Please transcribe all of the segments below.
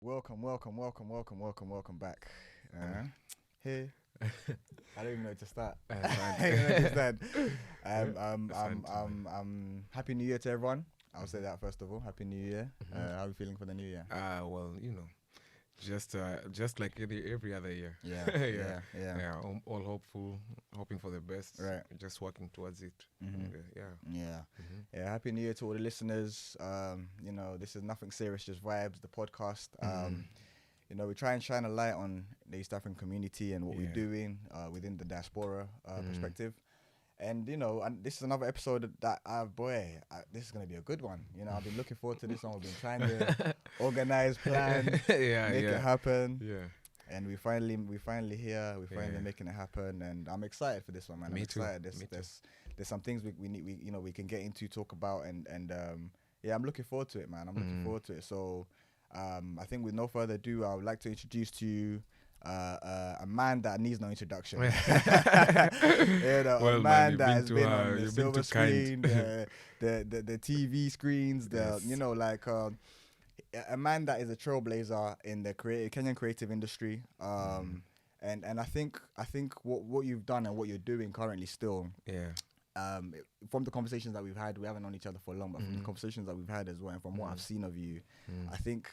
Welcome back. Hey, I don't even know where to start. Asante. I don't know where to start. Asante, man. Happy New Year to everyone. I'll say that first of all. Happy New Year. How are you feeling for the new year? Well, just like every other year. Yeah, yeah, yeah. all hopeful, hoping for the best. Right. Just working towards it. Mhm. Yeah. Yeah. Happy New Year to all the listeners. This is nothing serious, just vibes. The podcast. We try and shine a light on the East African community and what we're Yeah. doing within the diaspora perspective. And this is another episode that this is gonna be a good one. I've been looking forward to this one. We've been trying to organize, plan, make it happen. Yeah. And we finally here. We're finally Yeah. making it happen, and I'm excited for this one, man. Me I'm too. excited. Me too. There's some things we can get into, talk about, and I'm looking forward to it, man. I'm looking forward to it. So I think with no further ado, I would like to introduce to you a man that needs no introduction. Well, a man you've that been has too, been on the you've been silver too kind. screen, the TV screens, Yes. a man that is a trailblazer in the Kenyan creative industry. And I think what you've done and what you're doing currently still, Yeah. from the conversations that we've had, we haven't known each other for long, but from the conversations that we've had as well, and from what I've seen of you, I think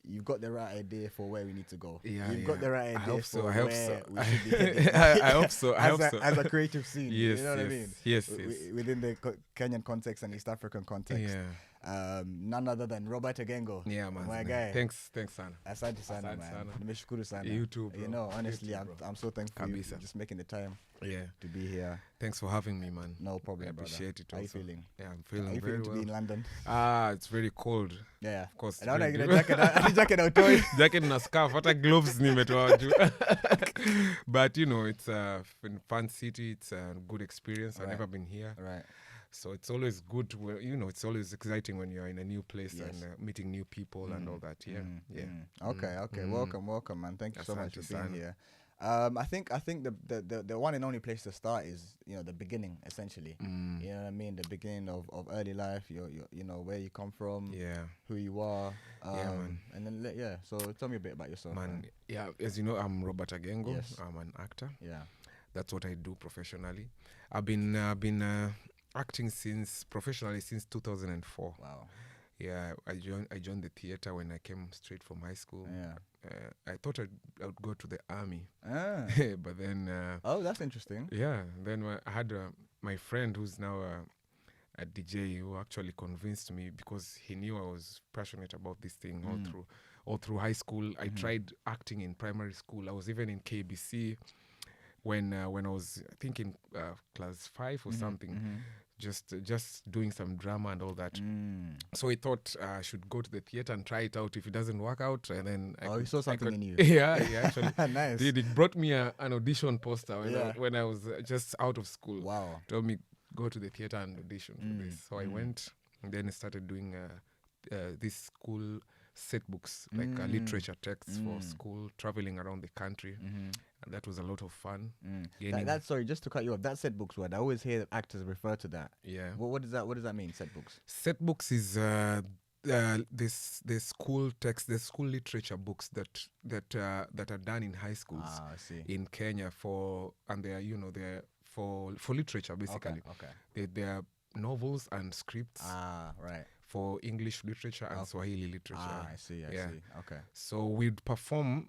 you've got the right idea for where we need to go. You've got the right idea for where we should be heading. I hope so. As a creative scene, Yes, you know what I yes, mean? yes, Within the Kenyan context and East African context. Yeah. None other than Robert Agengo. Yeah, man. My guy. Thanks, sana. Asante sana, Asante man. sana. Nimeshukuru sana. You too, bro. Honestly, You too, bro. I'm so thankful for you Kabisa. just making the time Yeah. to be here. Thanks for having me, man. No problem, I brother. appreciate it. How you also. feeling? Yeah, I'm How feeling you very feeling to well. be in London? It's very cold. Yeah. Of course. And I very get good. a jacket out toy. Jacket na scarf, hata gloves nimetoa juu. But it's a fun city. It's a good experience. I've Right. never been here. Right. So it's always good. It's always exciting when you're in a new place Yes. and meeting new people and all that. Yeah. Yeah. Okay. Welcome, man. Thank you so much for Asante being sana. here. I think the one and only place to start is the beginning, essentially. You know what I mean? The beginning of early life. Your where you come from, Yeah. who you are. Man. And then So tell me a bit about yourself, Man, yeah, as you know, I'm Robert Agengo. Yes. I'm an actor. Yeah. That's what I do professionally. I've been acting professionally since 2004. Wow. Yeah, I joined the theater when I came straight from high school. Yeah. I thought I would go to the army, Ah. but then Oh, that's interesting. then I had my friend who's now a DJ who actually convinced me because he knew I was passionate about this thing all through high school. I tried acting in primary school. I was even in KBC when I was, I think, in class 5 or something. Just doing some drama and all that. So I thought I should go to the theater and try it out. If it doesn't work out, and then You saw something in you. Yeah, actually Nice. did. It brought me an audition poster Yeah. when I was just out of school. Wow. Told me go to the theater and audition for this. So I went, and then I started doing these school set books, like literature texts for school, traveling around the country. And that was a lot of fun. Sorry, just to cut you off. That set books word. I always hear actors refer to that. Yeah. What does that mean? Set books. Set books is the school text, the school literature books that are done in high schools I see. in Kenya they're for literature basically. Okay. They are novels and scripts Right. for English literature and Swahili literature. I see. Yeah. Okay. So we'd perform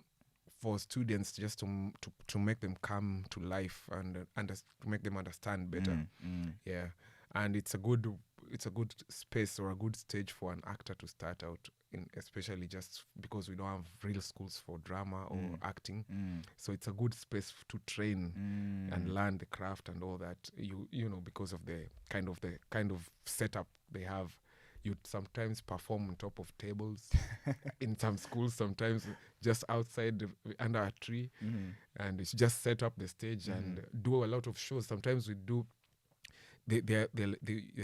for students just to make them come to life and to make them understand better. Yeah, and it's a good space or a good stage for an actor to start out in, especially just because we don't have real schools for drama or acting. So it's a good space to train and learn the craft and all that. Because of the kind of setup they have. You'd sometimes perform on top of tables in some schools, sometimes just outside under a tree, and it's just set up the stage and do a lot of shows. Sometimes we do. They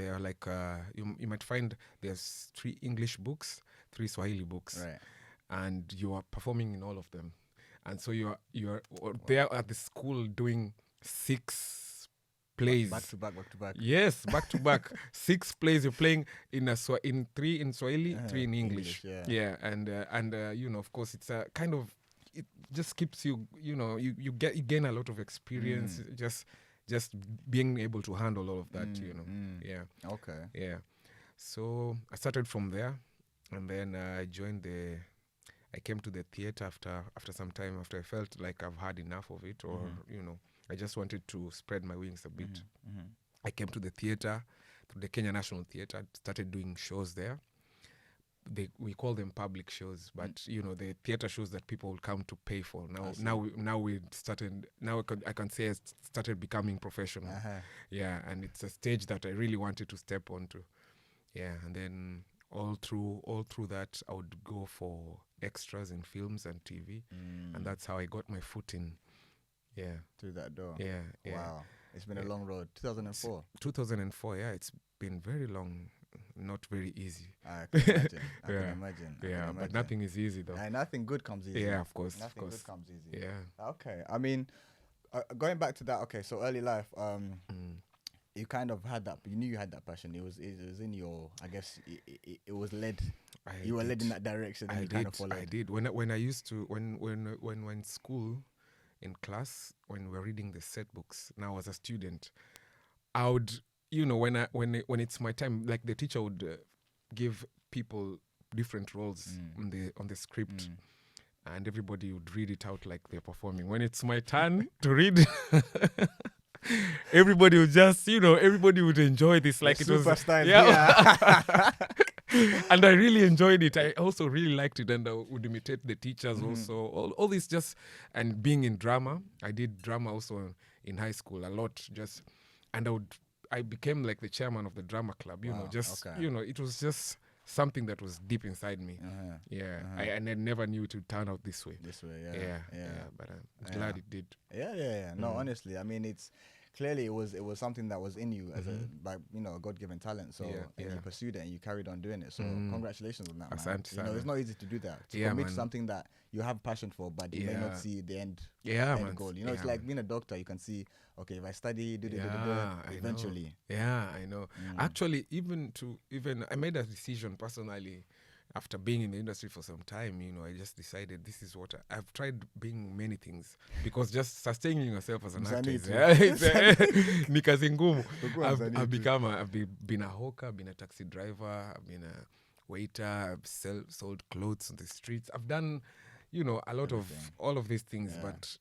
are like you might find there's 3 English books, 3 Swahili books, Right. and you are performing in all of them, and so you're there at the school doing 6 plays. Back to back. Yes, back to back. 6 plays you're playing in 3 in Swahili, 3 in English. yeah. And you know, of course, it's a kind of, it just keeps you, you know, you gain a lot of experience. Just being able to handle all of that, you know. Yeah. Okay. Yeah. So I started from there, and then I came to the theater after some time, after I felt like I've had enough of it, or you know, I just wanted to spread my wings a bit. I came to the theater, to the Kenya National Theater, started doing shows there. We call them public shows, but you know, the theater shows that people will come to pay for. I can say I started becoming professional. Yeah, and it's a stage that I really wanted to step onto. Yeah, and then all through that, I would go for extras in films and TV, and that's how I got my foot in. Yeah, through that door. Yeah. Wow, it's been a long road. 2004. 2004. Yeah, it's been very long. Not very easy. I can imagine. But nothing is easy though. And nothing good comes easy. Yeah, of course. Nothing good comes easy. Yeah. Okay. I mean, going back to that. Okay, so early life. You kind of had that. You knew you had that passion. It was in your. I guess it was led. You were led in that direction. And kind of followed. I did. When I used to when school, in class, when we were reading the set books. Now as a student, I would. You know, when it's my time, like the teacher would give people different roles on the script, and everybody would read it out like they're performing. When it's my turn to read, everybody would just, you know, everybody would enjoy this like it was style. Yeah. And I really enjoyed it. I also really liked it, and I would imitate the teachers also. All this just, and being in drama, I did drama also in high school a lot. And I became like the chairman of the drama club, you know, you know, it was just something that was deep inside me. And I never knew it would turn out this way. Yeah. But I'm glad it did. Yeah. No, honestly, I mean, it's clearly it was something that was in you as a God-given talent. So you pursued it and you carried on doing it. So congratulations on that, man. You know, it's not easy to do that. To commit to something that you have passion for, but you may not see the end goal. You know, it's like being a doctor. You can see, okay, if I study, eventually. I know. Actually, even I made a decision personally after being in the industry for some time. You know, I just decided this is what I've tried being many things, because just sustaining yourself as an actor ni kazi ngumu. I've been a hawker, been a taxi driver, I've been a waiter, I've sold clothes on the streets. I've done, you know, a lot of all of these things, but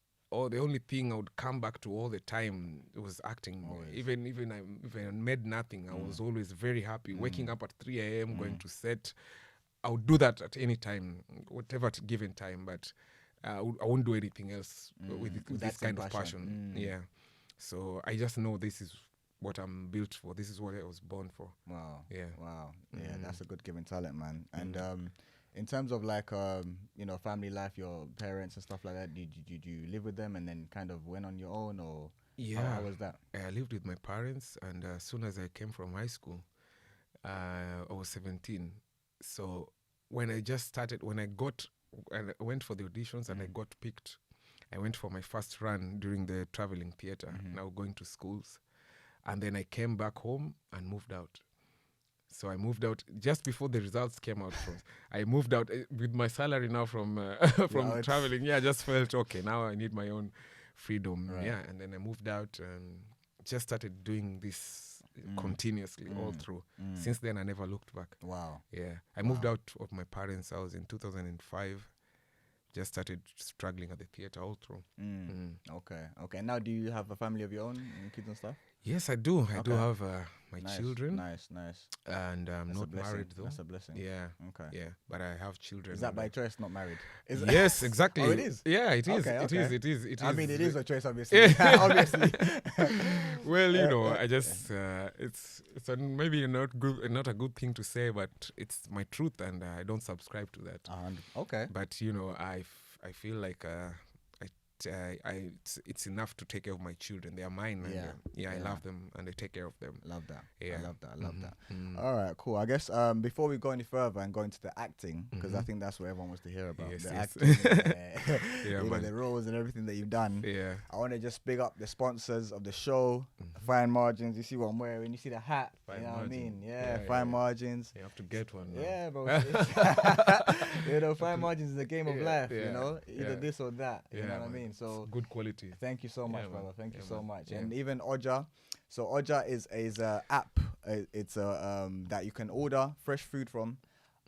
the only thing I would come back to all the time was acting. Even if I made nothing, I was always very happy. Waking up at 3 a.m., going to set. I would do that at any time, whatever given time, but I won't do anything else with this kind of passion. Yeah. So I just know this is what I'm built for. This is what I was born for. Wow. Yeah, that's a good given talent, man. And in terms of like family life, your parents and stuff like that, did you live with them and then kind of went on your own, or how was that? I lived with my parents, and as soon as I came from high school, I was 17. So when I went for the auditions and I got picked, I went for my first run during the traveling theater, now going to schools. And then I came back home and moved out. So I moved out just before the results came out. I moved out with my salary now from traveling. Yeah, I just felt, okay, now I need my own freedom. Right. Yeah, and then I moved out and just started doing this continuously all through. Since then, I never looked back. Wow. Yeah. I moved out of my parents' house in 2005. Just started struggling at the theater all through. Okay. Now, do you have a family of your own, kids and stuff? Yes, I do. I do have my children. Nice. And I'm not married, though. That's a blessing. Yeah. Okay. Yeah, but I have children. Is that by choice, not married? Yes, exactly. Oh, it is? Yeah, it is. Okay. It is. I mean, it is a choice, obviously. Obviously. Well, you know, I just it's maybe not a good thing to say, but it's my truth, and I don't subscribe to that. Okay. But you know, I feel like it's enough to take care of my children. They are mine. And, I love them and I take care of them. Love that. Yeah. I love that. All right, cool. I guess before we go any further and go into the acting, because I think that's what everyone wants to hear about. Yes, the yes. acting, Yeah, you know, man. the roles and everything that you've done. Yeah. I want to just big up the sponsors of the show, Fine Margins. You see what I'm wearing? You see the hat? Fine you know what I Margin. mean? Yeah, Fine Margins. You have to get one. Now. Yeah, bro. You know, Fine Margins is a game of life, you know? Either this or that, you know what I mean? So it's good quality. thank you so much, brother. Man. Thank you so much. Yeah. And even Oja. So Oja is a app. It's a that you can order fresh food from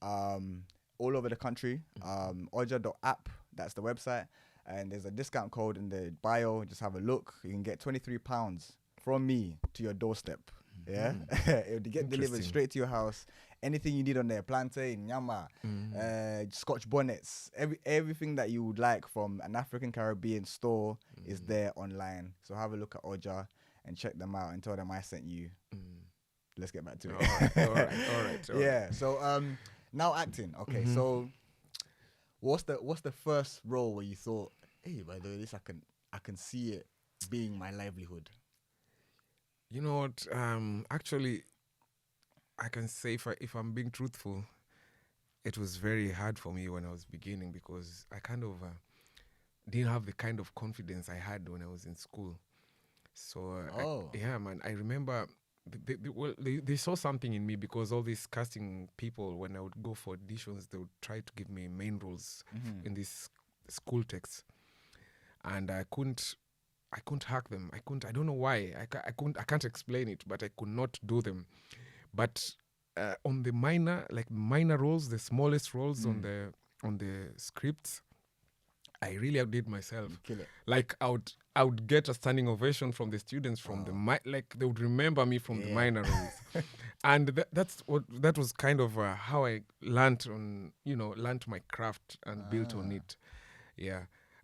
all over the country. Oja.app, that's the website. And there's a discount code in the bio. Just have a look. You can get £23 from me to your doorstep. Yeah, it'll get delivered straight to your house. Anything you need on there, plantain, nyama, Scotch bonnets, everything that you would like from an African Caribbean store is there online. So have a look at Oja and check them out and tell them I sent you. Let's get back to it. All right. Yeah. So now acting. Okay. So what's the first role where you thought, hey, by the way, this I can see it being my livelihood? You know what? Actually, I can say if I'm being truthful, it was very hard for me when I was beginning because I kind of didn't have the kind of confidence I had when I was in school. So man, I remember they saw something in me because all these casting people, when I would go for auditions, they would try to give me main roles in these school texts, and I couldn't hack them. I don't know why. I can't explain it, but I could not do them. But on the minor roles, the smallest roles on the scripts, I really outdid myself. Kill it. Like I would get a standing ovation from the students from they would remember me from the minor roles. And that was kind of how I learned my craft and built on it. Yeah.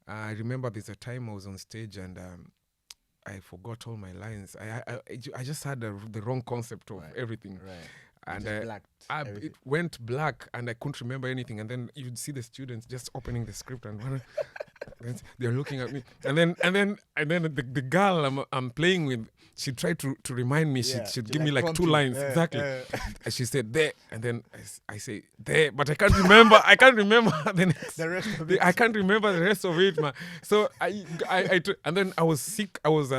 I remember there's a time I was on stage and I forgot all my lines. I just had the wrong concept of everything. Right. And it went black and I couldn't remember anything. And then you'd see the students just opening the script and they're looking at me. And then the girl I'm playing with, she tried to remind me. She'd give me like 2 lines exactly. And she said there, and then I say there, but I can't remember. The rest of it. I can't remember the rest of it, man. So and then I was sick. I was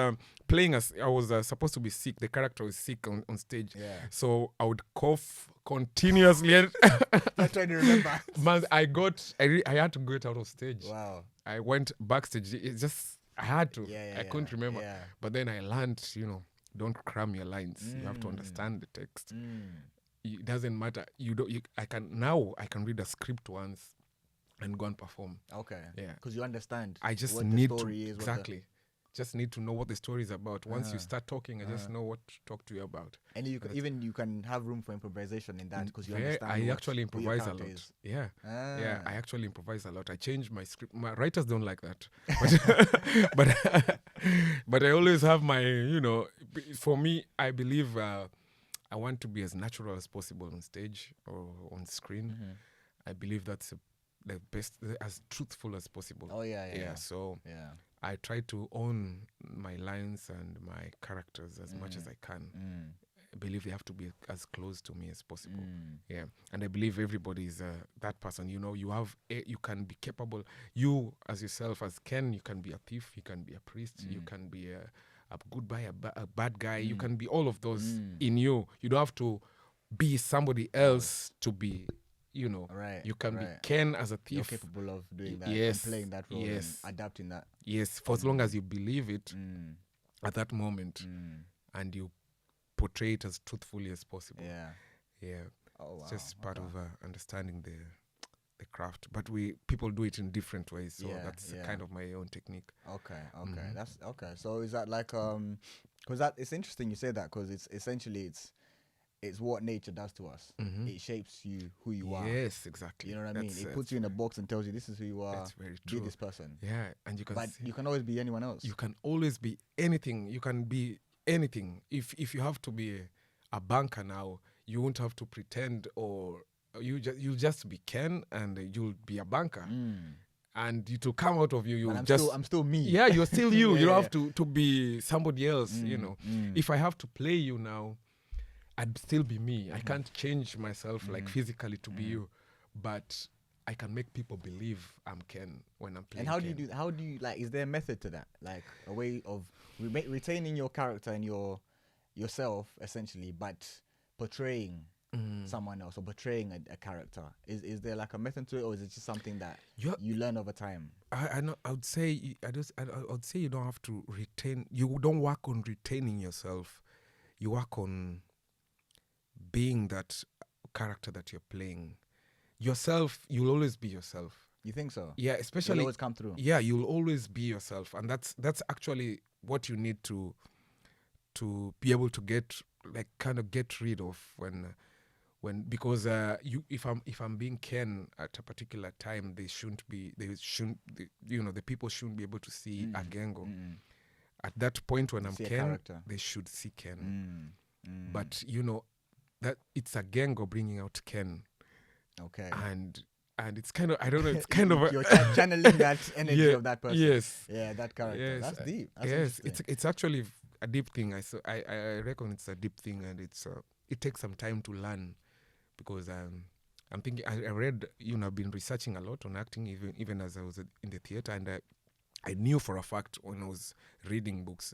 playing I was supposed to be sick. The character was sick on stage. Yeah. So I would cough continuously. I'm trying to remember. Man, I had to get out of stage. Wow. I went backstage. It's just I had to. I couldn't remember. Yeah. But then I learned, don't cram your lines. You have to understand the text. It doesn't matter. I can read a script once and go and perform. Okay. Yeah. Because you understand. I just what need the story to is. Exactly. Just need to know what the story is about. Once you start talking, I just know what to talk to you about. And you can have room for improvisation in that because you understand. I actually improvise a lot. Yeah, I actually improvise a lot. I change my script. My writers don't like that, but I always have my. For me, I believe I want to be as natural as possible on stage or on screen. I believe that's the best, as truthful as possible. Oh yeah. So I try to own my lines and my characters as much as I can. I believe they have to be as close to me as possible. Yeah, and I believe everybody is that person. You can be capable. You as yourself, as Ken, you can be a thief. You can be a priest. You can be a good guy, a bad guy. You can be all of those in you. You don't have to be somebody else to be. You can be Ken as a thief. You're capable of doing that and playing that role and adapting that. Yes, for as long as you believe it at that moment and you portray it as truthfully as possible. Yeah. Oh, wow. It's just part of understanding the craft. But people do it in different ways, so that's kind of my own technique. Okay. That's okay. So is that like because it's interesting you say that because it's essentially it's what nature does to us. It shapes you who you are. Yes, exactly. You know what I mean? It puts you in a box and tells you this is who you are. That's very true. Be this person. Yeah, and you can always be anyone else. You can always be anything. You can be anything. If you have to be a banker now, you won't have to pretend, or you'll just be Ken and you'll be a banker. and it will come out of you. You And just I'm still me. yeah, you're still you. Yeah, You don't yeah. have to be somebody else. You know, if I have to play you now, I'd still be me. I can't change myself like physically to be you, but I can make people believe I'm Ken when I'm playing. And how do Ken. you do? How do you like? Is there a method to that? Like a way of retaining your character and yourself essentially, but portraying someone else or portraying a character. Is there like a method to it, or is it just something that you learn over time? I know. I would say I would say you don't have to retain. You don't work on retaining yourself. You work on being that character that you're playing. Yourself, you'll always be yourself. You think so? Yeah, especially It'll always come through. Yeah, you'll always be yourself, and that's actually what you need to be able to get rid of when because if I'm being Ken at a particular time, the people shouldn't be able to see Agengo. At that point when I'm Ken, they should see Ken. But that it's Agengo bringing out Ken. Okay. And it's kind of, I don't know, it's kind of you're channeling that energy of that person. Yes. Yeah, that character. Yes. That's deep. That's yes, it's actually a deep thing. I reckon it's a deep thing, and it takes some time to learn, because I'm thinking, I read, I've been researching a lot on acting even as I was in the theater, and I knew for a fact when I was reading books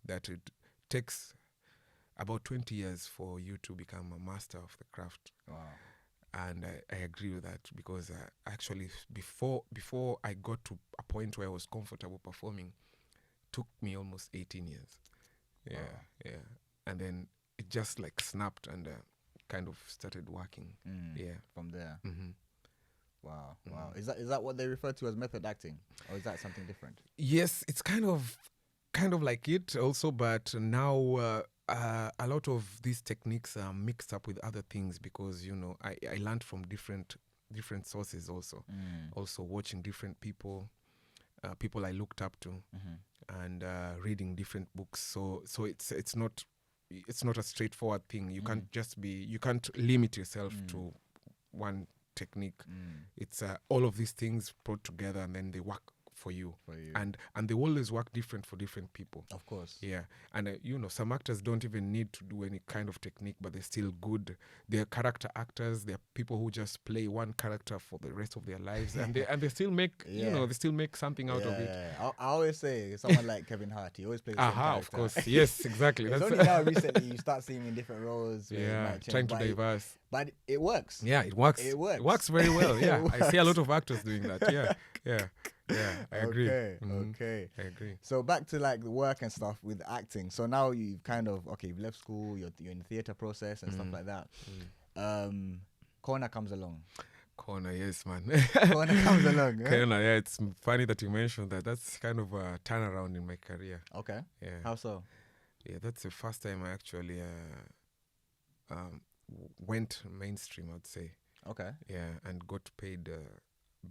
that it takes about 20 years for you to become a master of the craft. Wow. And I agree with that, because actually before I got to a point where I was comfortable performing, took me almost 18 years. Yeah, wow. Yeah. And then it just like snapped and kind of started working. Yeah. From there. Mm-hmm. Wow. Wow. Is that what they refer to as method acting, or is that something different? Yes, it's kind of like it also, but now a lot of these techniques are mixed up with other things, because I learned from different sources also. Also watching different people I looked up to, and reading different books. So it's not a straightforward thing. You can't limit yourself to one technique. It's all of these things brought together, and then they work for you. And they always work different for different people. Of course. Yeah. And some actors don't even need to do any kind of technique, but they're still good. They're character actors. They're people who just play one character for the rest of their lives, and they still make they still make something out of it. I always say someone like Kevin Hart, he always plays the same character. Of course. Yes, exactly. It's only now recently you start seeing him in different roles. Trying to diverse. But it works. Yeah, it works. It works very well. Yeah, I see a lot of actors doing that. Yeah. I agree. Okay. I agree. So back to like the work and stuff with acting. So now you've you've left school, you're in the theater process and stuff like that. Corner comes along. Corner, yes, man. Corner comes along. Corner, yeah. It's funny that you mentioned that. That's kind of a turnaround in my career. Okay. Yeah. How so? Yeah, that's the first time I actually went mainstream, I'd say. Okay. Yeah, and got paid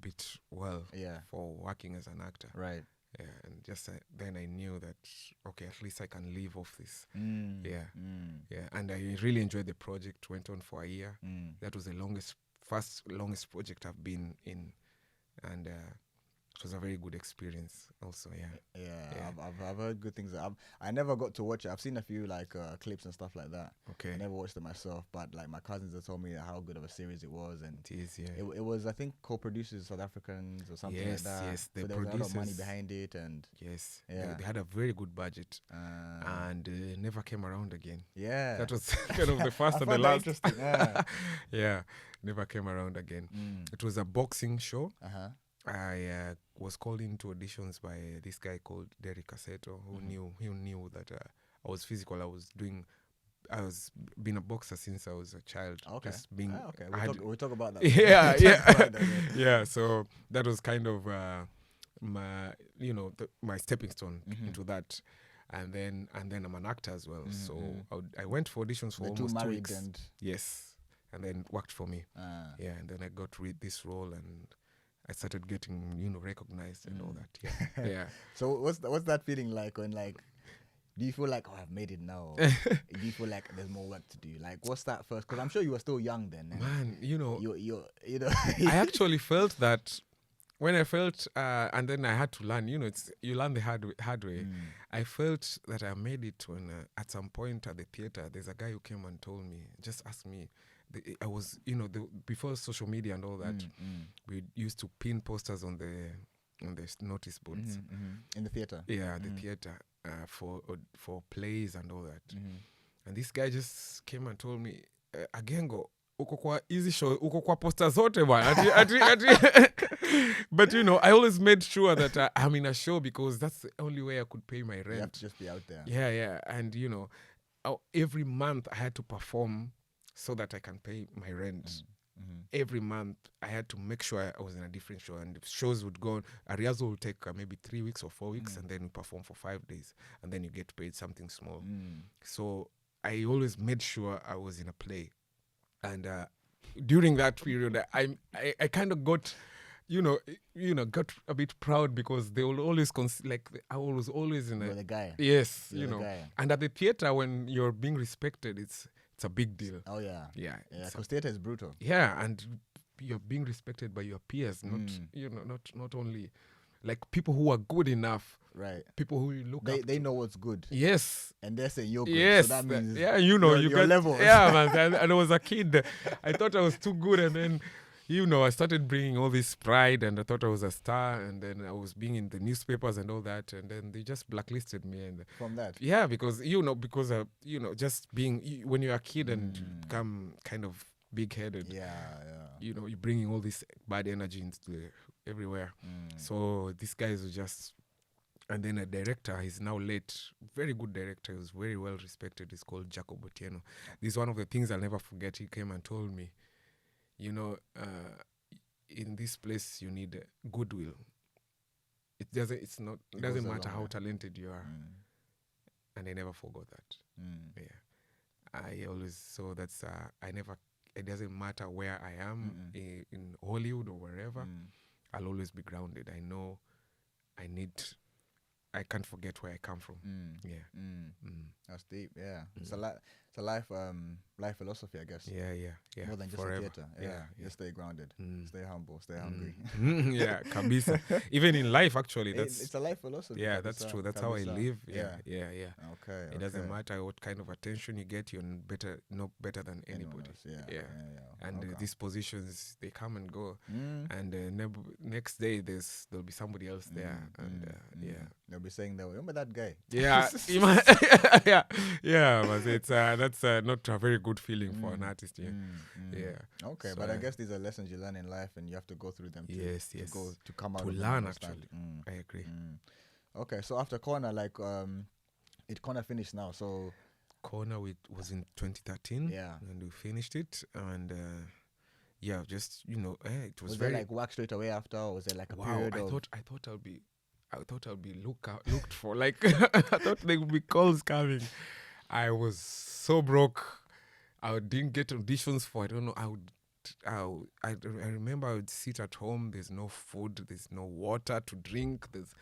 bit well for working as an actor. Right. Yeah, and just then I knew that, okay, at least I can live off this. Yeah. And I really enjoyed the project. Went on for a year. That was the longest project I've been in, and it was a very good experience also. I've heard good things. I never got to watch it. I've seen a few like clips and stuff like that. Okay. I never watched it myself, but like my cousins have told me how good of a series it was, and it is. Yeah. It was, I think, co-producers South Africans or something like that. Yes, so there was a lot of money behind it, and they had a very good budget, and never came around again. Yeah, that was kind of the first and the last. Interesting. Yeah, never came around again. It was a boxing show. I was called into auditions by this guy called Derek Cassetto, who knew that I was physical. I was been a boxer since I was a child. Okay. Just being, okay. We'll talk about that. Yeah. So that was kind of my stepping stone into that. And then I'm an actor as well. So I went for auditions for almost 2 weeks. Yes. And then it worked for me. Yeah. And then I got to read this role, and I started getting, recognized and all that. Yeah. So what's that feeling like when, like, do you feel like, oh, I've made it now? Do you feel like there's more work to do? Like, what's that first? Because I'm sure you were still young then. Man, you're I actually felt that when I felt, and then I had to learn. You know, you learn the hard way. I felt that I made it when at some point at the theater, there's a guy who came and told me, just asked me. I was, you know, before social media and all that, we used to pin posters on the notice boards in the theater. Yeah, the theater for plays and all that. And this guy just came and told me, Agengo, uko kwa easy show, uko kwa poster zote bwana. But you know, I always made sure that I'm in a show because that's the only way I could pay my rent. You have to just be out there. Yeah. And you know, every month I had to perform so that I can pay my rent. Every month I had to make sure I was in a different show, and if shows would go on, a rehearsal would take maybe 3 weeks or 4 weeks, and then we perform for 5 days, and then you get paid something small. So I always made sure I was in a play, and during that period I kind of got got a bit proud because they will always I was always in the guy. Yes, You're you know. guy. And at the theater, when you're being respected, it's a big deal. Oh yeah. Yeah. Because theater is brutal. Yeah, and you're being respected by your peers, not only like people who are good enough. Right. People who you look up they know what's good. Yes. And they're saying you're good. Yes. So that means you your get level. Yeah, man. And I was a kid. I thought I was too good, and then I started bringing all this pride, and I thought I was a star, and then I was being in the newspapers and all that, and then they just blacklisted me. And from that, yeah, because just being when you're a kid and become kind of big-headed, you're bringing all this bad energy into everywhere. So these guys were just, and then a director, he's now late, very good director, he was very well respected. He's called Jacob Otieno. This is one of the things I'll never forget. He came and told me, in this place you need goodwill. It doesn't matter how talented you are. And I never forgot that. I always saw that's it doesn't matter where I am in Hollywood or wherever. I'll always be grounded. I know I can't forget where I come from. That's deep. Yeah, it's a life philosophy, I guess. Yeah. More than just forever. a theater. Yeah. Just stay grounded, stay humble, stay hungry. Yeah, kabisa. Even in life, actually, it's a life philosophy. Yeah, that's true. That's how I live. Yeah. Okay. It doesn't matter what kind of attention you get. You're no better than anybody. Yeah. And these positions, they come and go. And next day there'll be somebody else there. And they'll be saying that. Remember that guy? Yeah. Yeah. But it's that's not a very good feeling for an artist. Yeah. Okay, so, but I guess these are lessons you learn in life, and you have to go through them. To come out to learn. Actually, I agree. Okay, so after Corner, it Corner finished now. So Corner was in 2013. Yeah, and we finished it, and just it was very. There work straight away after, or was there a period? I thought I'll be looked for. I thought there would be calls coming. I was so broke. I didn't get auditions for. I don't know. I remember I would sit at home. There's no food. There's no water to drink. There's,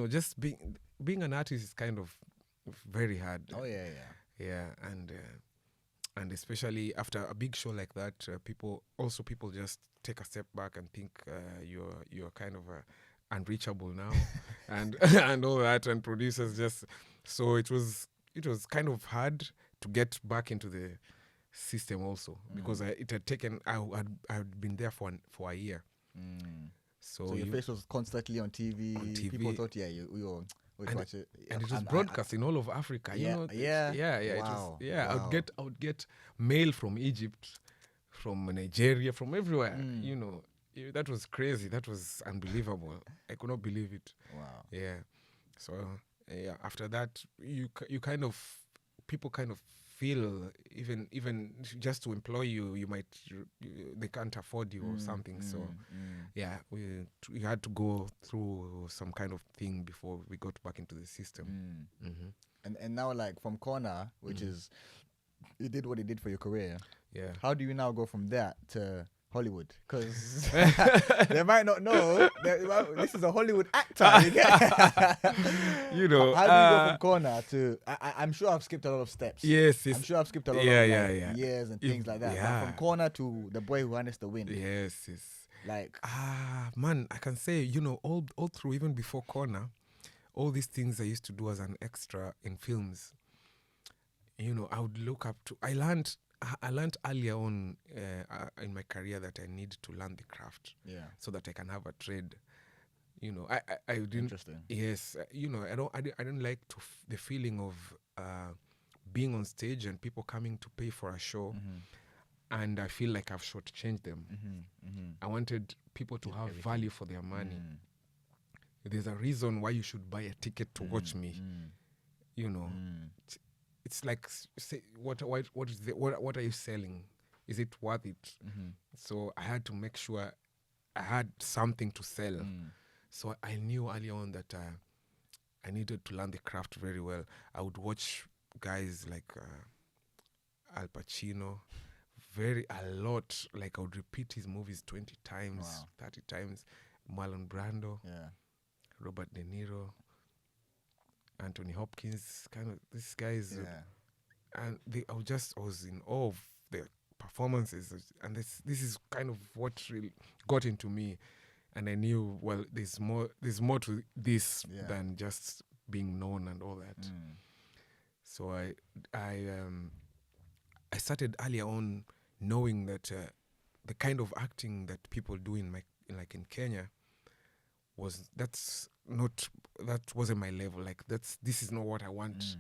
just being an artist is kind of very hard. Oh yeah. And especially after a big show like that, people just take a step back and think you're kind of unreachable now, and and all that, and producers just. So it was kind of hard to get back into the system also, because it had taken. I had been there for a year. So your face was constantly on TV. People thought, watch it. And it was broadcast in all of Africa. Yeah. Wow. It was, I would get mail from Egypt, from Nigeria, from everywhere. That was crazy. That was unbelievable. I could not believe it. Wow. Yeah. So after that, people kind of feel even just to employ you might they can't afford you or something. So we had to go through some kind of thing before we got back into the system. And now, from Corner, which is, you did what you did for your career. Yeah. How do you now go from that to Hollywood? Because they might not know this is a Hollywood actor. How do you go from Corner to? I'm sure I've skipped a lot of steps. Yes. I'm sure I've skipped a lot of years and things like that. Yeah. But from Corner to the boy who harnessed the wind. Yes. Like, Man, I can say, all through, even before Corner, all these things I used to do as an extra in films, I would look up to. I learned earlier on in my career that I need to learn the craft, so that I can have a trade. I didn't. Interesting. Yes, I don't like the feeling of being on stage and people coming to pay for a show, and I feel like I've shortchanged them. I wanted people to have value for their money. There's a reason why you should buy a ticket to watch me. It's like, say, what are you selling? Is it worth it? So I had to make sure I had something to sell. So I knew early on that I needed to learn the craft very well. I would watch guys like Al Pacino a lot. Like, I would repeat his movies 20 times, 30 times. Marlon Brando, Robert De Niro, Anthony Hopkins, kind of these guys. And I was in awe of their performances. And this is kind of what really got into me. And I knew, well, there's more to this than just being known and all that. So I started earlier on knowing that the kind of acting that people do in Kenya that wasn't my level. Like, this is not what I want.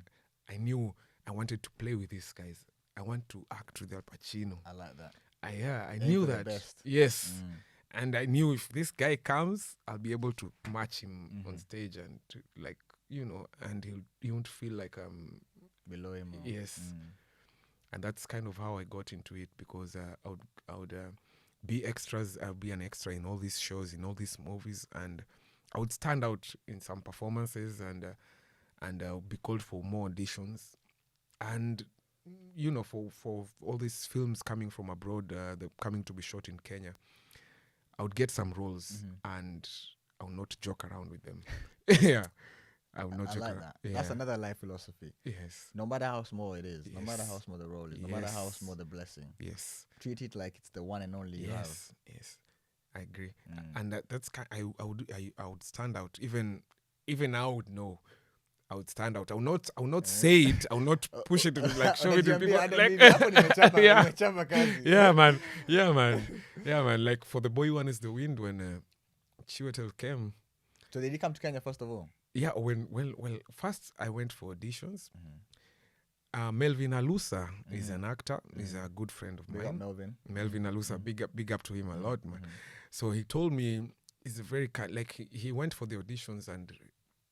I knew I wanted to play with these guys. I want to act with Al Pacino. I like that. I knew that. Yes. And I knew if this guy comes, I'll be able to match him on stage, and and he won't feel like I'm below him. Yes. And that's kind of how I got into it, because I would be extras. I'll be an extra in all these shows, in all these movies, and I would stand out in some performances, and I'll be called for more auditions, and for all these films coming from abroad, they're coming to be shot in Kenya. I would get some roles, and I will not joke around with them. I will not joke around. That. That's another life philosophy. Yes. No matter how small it is, no matter how small the role is, no matter how small the blessing. Yes. Treat it like it's the one and only you have. Yes. I agree. And that's I would stand out. Even I would know. I would stand out. I will not say it. I will not push it and show it to people. Yeah, man. Like, for the Boy One is the Wind, when Chiwetel came. So did he come to Kenya first of all? Yeah. First I went for auditions. Melvin Alusa is an actor. He's a good friend of mine. Melvin Alusa, big up to him a lot, man. So he told me, he's a very he went for the auditions, and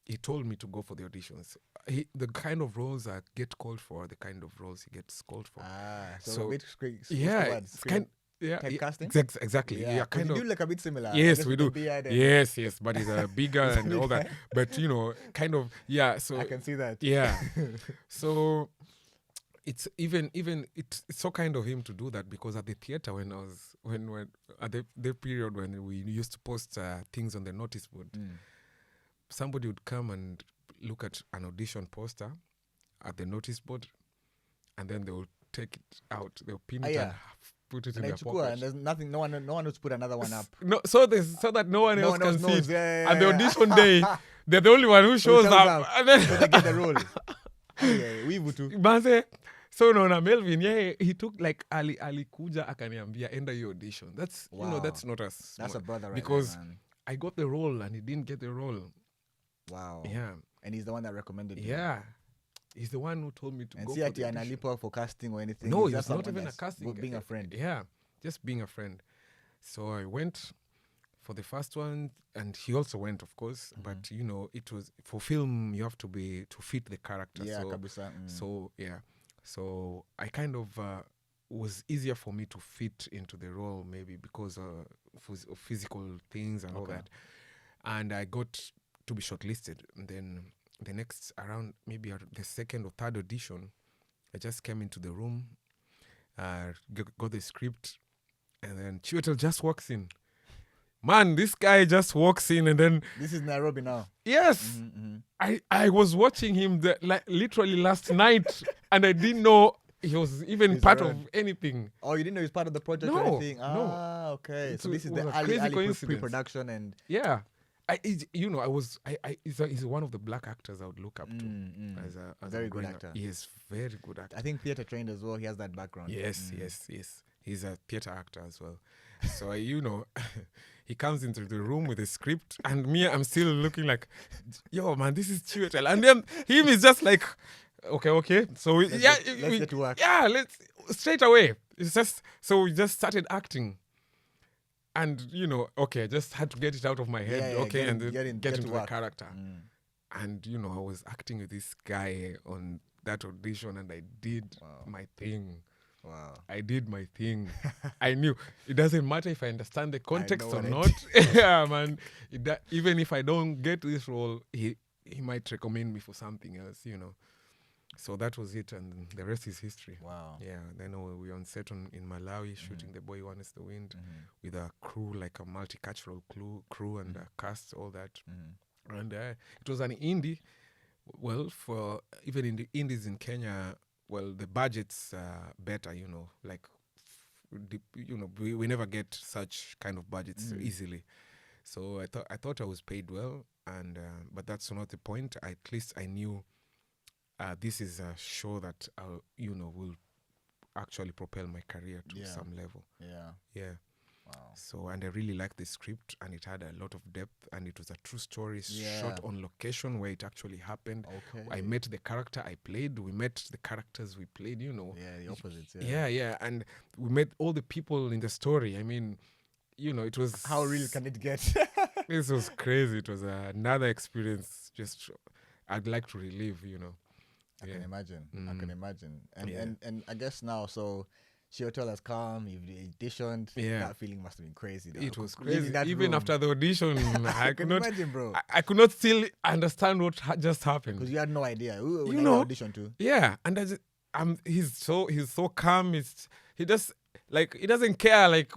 he told me to go for the auditions. The kind of roles I get called for are the kind of roles he gets called for. So a bit typecasting? Exactly. Yeah, kind of. We do a bit similar. Yes, we do. Yes, but he's bigger and all that. But, kind of, So I can see that. Yeah. So it's it's so kind of him to do that, because at the theater, when at the period when we used to post things on the notice board, somebody would come and look at an audition poster at the notice board, and then they will take it out. They'll pin it and put it in their pocket. And there's nothing. No one knows to put another one up. No, so that no one else can see it. And the audition day, they're the only one who shows up. And then so they get the role. Wivu tu. Manze, so na Melvin, he took Ali kuja akaniambia enda your audition. That's that's not as small. That's a brother, right? Because there, man. I got the role and he didn't get the role. Wow. Yeah. And he's the one that recommended you. Yeah. He's the one who told me to go for the audition. And for casting or anything. No, it's not even a casting. Being a friend. Yeah. Just being a friend. So I went for the first one, and he also went, of course. But it was for film. You have to fit the character. Yeah, So I kind of was easier for me to fit into the role, maybe because of physical things and all that. And I got to be shortlisted. And then the next, around maybe the second or third audition, I just came into the room, got the script, and then Chiwetel just walks in. Man, this guy just walks in, and then... This is Nairobi now. Yes. I was watching him literally last night, and I didn't know he was even He's part around. of anything. Oh, you didn't know he's part of the project or No, anything? no. Ah, okay. So It this is was the a crazy early coincidence. pre-production and Yeah. He's one of the black actors I would look up to as very I'm good growing up. actor. Yes, very good actor. I think theater trained as well. He has that background. Yes. He's a theater actor as well. So he comes into the room with a script, and me, I'm still looking like, yo, man, this is Chiwetel. And then him is just like, okay. So Let's get to work. Yeah, let's straight away. It's just so we just started acting. And okay, I just had to get it out of my head, Get and then get into the work. character. And I was acting with this guy on that audition, and I did my thing. Wow. I did my thing. I knew it doesn't matter if I understand the context or what I not. Yeah, man. Even if I don't get this role, he might recommend me for something else, So that was it, and the rest is history. Wow. Yeah. Then we were on set in Malawi shooting The Boy Who Harnessed the Wind with a crew, like a multicultural crew and a cast, all that. And it was an indie. Well, for even in the indies in Kenya, well, the budget's better, like, we never get such kind of budgets easily. So I thought I was paid well, and but that's not the point. At least I knew this is a show that will actually propel my career to some level. Yeah. Wow. So, and I really liked the script, and it had a lot of depth, and it was a true story shot on location where it actually happened. Okay. I met the character I played. We met the characters we played, Yeah, the opposites. Yeah. And we met all the people in the story. I mean, it was... How real can it get? This was crazy. It was another experience just I'd like to relive, I can imagine. And I guess now, so Chiwetel has come, you've auditioned. That feeling must have been crazy. It was crazy. Even after the audition, I could not imagine, bro. I could not still understand what just happened. Because you had no idea. Who auditioned to? Yeah, and he's so calm. He just like he doesn't care. Like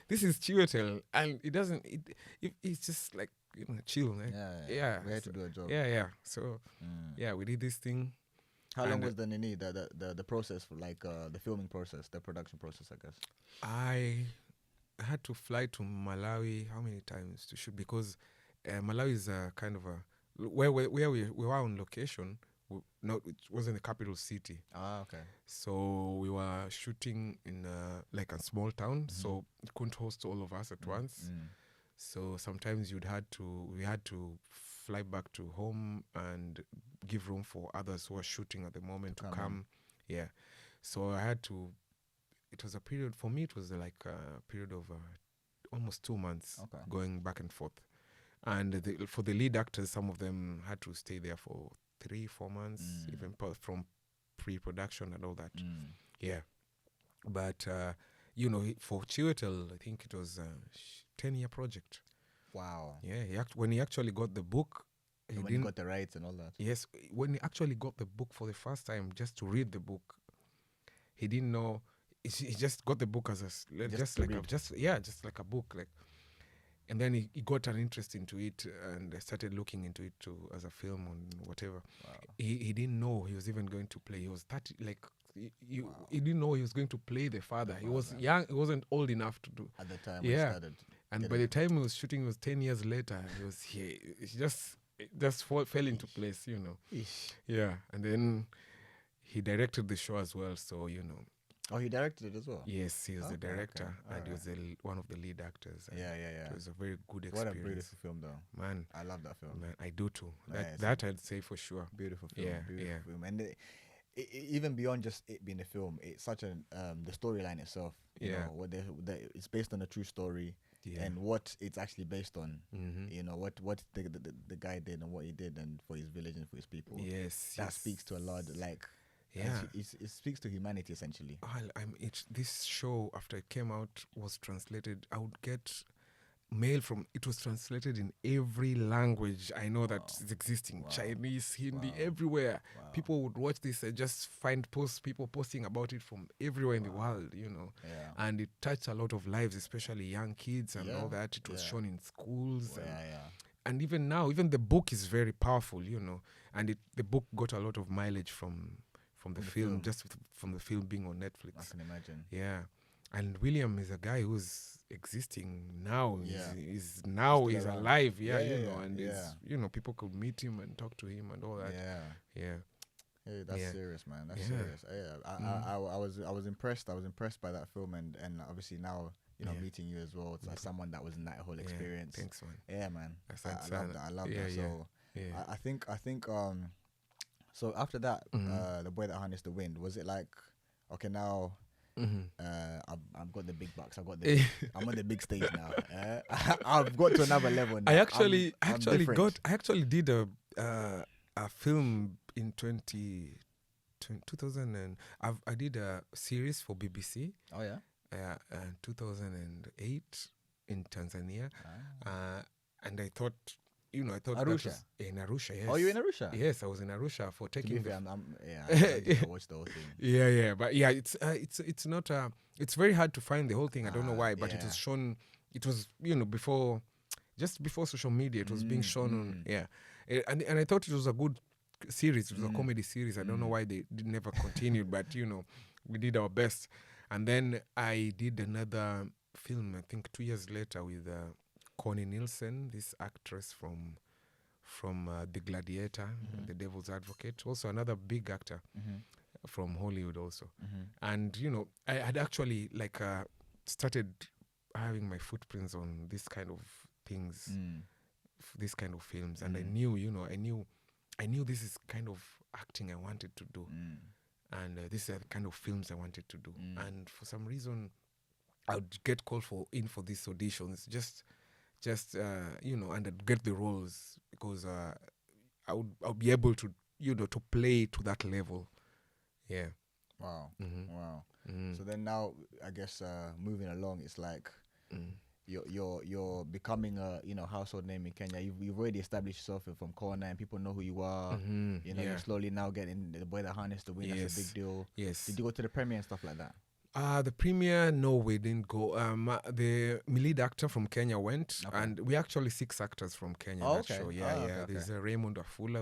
this is Chiwetel, and he doesn't. It's just like chill. Like, yeah. We had to do a job. Yeah. So we did this thing. How long was the process for the filming process, the production process? I guess I had to fly to Malawi how many times to shoot, because Malawi is a kind of a where we were on location. It wasn't the capital city. Ah, okay. So we were shooting in like a small town, so it couldn't host all of us at once. So sometimes we had to fly back to home and give room for others who are shooting at the moment to come. Yeah. So I had to, it was a period, for me it was like a period of almost 2 months going back and forth. And for the lead actors, some of them had to stay there for 3-4 months, even from pre-production and all that. Yeah. But, for Chiwetel, I think it was a 10-year project. Wow. Yeah, when he actually got the book, he got the rights and all that. Yes, when he actually got the book for the first time, just to read the book, he didn't know. He just got the book as just like a book, like. And then he got an interest into it and started looking into it as a film or whatever. Wow. He didn't know he was even going to play. He was 30, like. He didn't know he was going to play the father. He was young. He wasn't old enough to do. At the time, he started. And by the time he was shooting, it was 10 years later. It just fell into place, Ish. Yeah, and then he directed the show as well. So Oh, he directed it as well. Yes, he was the director, and he was one of the lead actors. Yeah. It was a very good experience. What a beautiful film, though. Man, I love that film. Man, I do too. Nice. That I'd say for sure. Beautiful film. Yeah. Film. And even beyond just it being a film, it's such the storyline itself. You know, it's based on a true story. Yeah. And what it's actually based on, what the guy did and what he did, and for his village and for his people. Yes, that speaks to a lot. Like, it speaks to humanity essentially. This show, after it came out, was translated. I would get mail from. It was translated in every language I know that is existing. Chinese, Hindi, everywhere. People would watch this and just find people posting about it from everywhere in the world, and it touched a lot of lives, especially young kids and all that. It was shown in schools. And even now, even the book is very powerful, and the book got a lot of mileage from from the film, just from the film being on Netflix. I can imagine. Yeah. And William is a guy who's existing now. Yeah. He's around. alive. Yeah, You yeah, know, and yeah. it's, you know, people could meet him and talk to him and all that. Yeah. Hey, that's Yeah. serious, man. That's serious. Yeah, I was impressed. I was impressed by that film, and obviously now, you know, meeting you as well. It's like someone that was in that whole experience. Thanks, man. Yeah, man. I love that. I love Yeah, that. So yeah. I think so after that, The Boy That Harnessed the Wind, was it like, okay, now I've got the big bucks. I'm on the big stage now. I've got to another level now. I actually did a film in 2000 and I did a series for BBC. Oh yeah. 2008 in Tanzania. And I thought Arusha. In Arusha, yes. Oh, you in Arusha? Yes, I was in Arusha for taking. I watched the whole thing. Yeah, but yeah, it's not. It's very hard to find the whole thing. I don't know why, but it was shown. It was just before social media. It was being shown on and I thought it was a good series. It was a comedy series. I don't know why they never continued, but we did our best. And then I did another film, I think 2 years later, with Connie Nielsen, this actress from The Gladiator, The Devil's Advocate, also another big actor from Hollywood also. And, I had actually started having my footprints on this kind of things, this kind of films. And I knew this is kind of acting I wanted to do. And these are the kind of films I wanted to do. And for some reason, I would get called for these auditions, just and I'd get the roles because I'll be able to to play to that level. Yeah. Wow. Wow. So then now, I guess moving along, it's like you're becoming a household name in Kenya. You've already established yourself from corner, and people know who you are. You're slowly now getting The Boy That Harnessed the Wind. That's a big deal. Yes. Did you go to the premiere and stuff like that? The premiere, no, we didn't go. The lead actor from Kenya went, and we actually 6 actors from Kenya in that show. Yeah. There's Raymond Afula,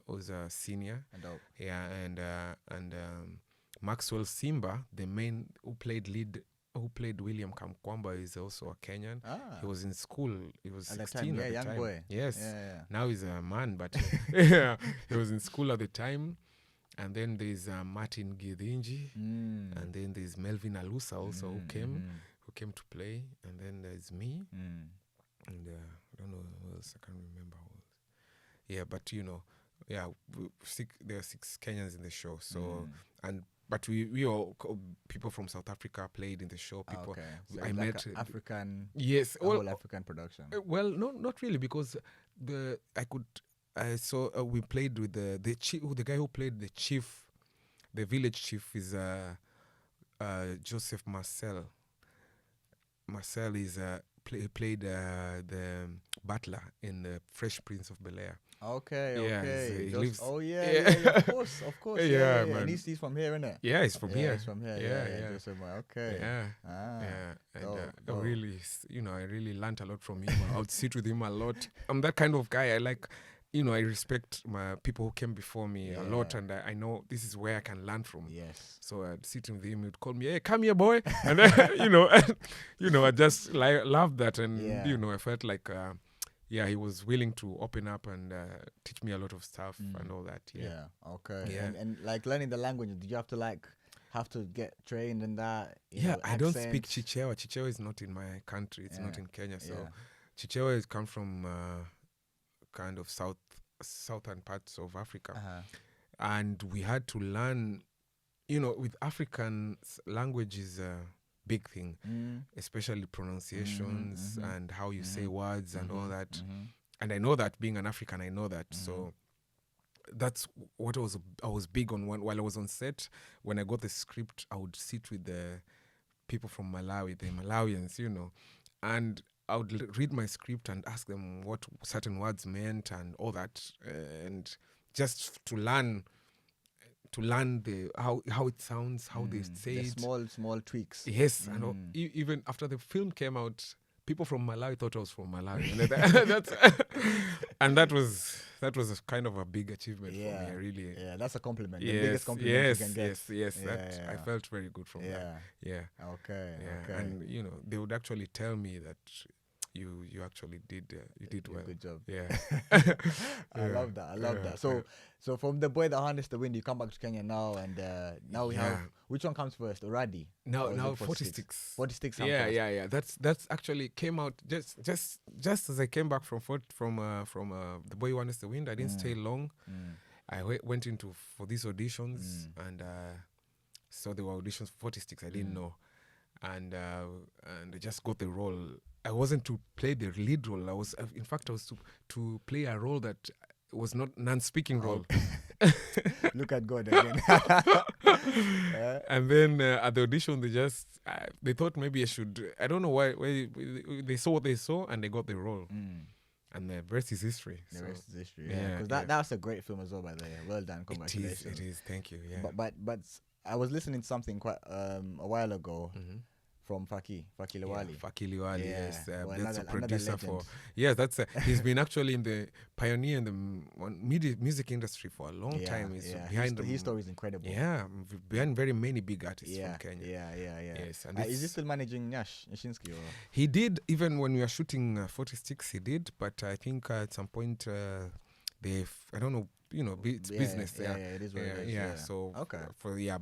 who's a senior. Yeah, and Maxwell Simba, the main who played William Kamkwamba, is also a Kenyan. He was in school. He was 16 at the time. Boy. Yes. Yeah. Now he's a man, but he was in school at the time. And then there's Martin Githinji, and then there's Melvin Alusa also who came to play, and then there's me, and I don't know who else, I can't remember who else. Yeah, but there are 6 Kenyans in the show, so but we all people from South Africa played in the show. People So I met African. Yes, whole African production. Well, no, not really, because we played with the chief. The guy who played the chief, the village chief, is Joseph Marcel. Marcel is played the butler in the Fresh Prince of Bel-Air. Okay. He lives. Oh yeah, of course. Yeah. Man. And he's from here, isn't it? Yeah, he's from here. He's from here. Yeah. Joseph, okay. Yeah. And I really learned a lot from him. I would sit with him a lot. I'm that kind of guy. I like. I respect my people who came before me a lot, and I know this is where I can learn from. Yes. So I'd sit with him. He'd call me, "Hey, come here, boy," and then, I just loved that, and I felt like, he was willing to open up and teach me a lot of stuff and all that. Yeah. Okay. Yeah. And like learning the language, did you have to get trained in that? I don't speak Chichewa. Chichewa is not in my country. It's not in Kenya. So Chichewa has come from kind of southern parts of Africa, and we had to learn. With African language is a big thing, especially pronunciations and how you say words and all that. And I know that, being an African, I know that. So that's what I was big on while I was on set. When I got the script, I would sit with the people from Malawi, the Malawians, and I would read my script and ask them what certain words meant and all that, and just to learn how it sounds, how they say it. The small tweaks. Yes, and even after the film came out, people from Malawi thought I was from Malawi. And that was a kind of a big achievement for me. I really. Yeah, that's a compliment. The biggest compliment you can get. Yes. I felt very good from that. Yeah. Okay. And they would actually tell me that you actually did well. Good job. Yeah. I love that. So from The Boy That Harnessed the Wind, you come back to Kenya now, and now we have, which one comes first, Uradi? Now 46. 46. Yeah. That's actually came out just as I came back from The Boy Who Harnessed the Wind. I didn't stay long. I went into for these auditions, and so there were auditions for 46. I didn't know, and I just got the role. I wasn't to play the lead role. I was to play a role that was not non-speaking role. Look at God again. And then at the audition, they thought maybe I should. I don't know why they saw what they saw and they got the role. And the rest is history. The rest is history. Yeah, because that's a great film as well. By the way, well done. Congratulations. It is. Thank you. Yeah. But I was listening to something quite a while ago. From Faki Liwali. Faki Liwali, yes. That's a another producer legend. for... Yes, he's been actually in the pioneer in the music industry for a long time. He's behind his story is incredible. Yeah, behind very many big artists from Kenya. Yeah. Yes, and is he still managing Nyashinsky? Or? He did, even when we were shooting 46, he did, but I think at some point I don't know, it's business. Yeah, it is what it is. Yeah. So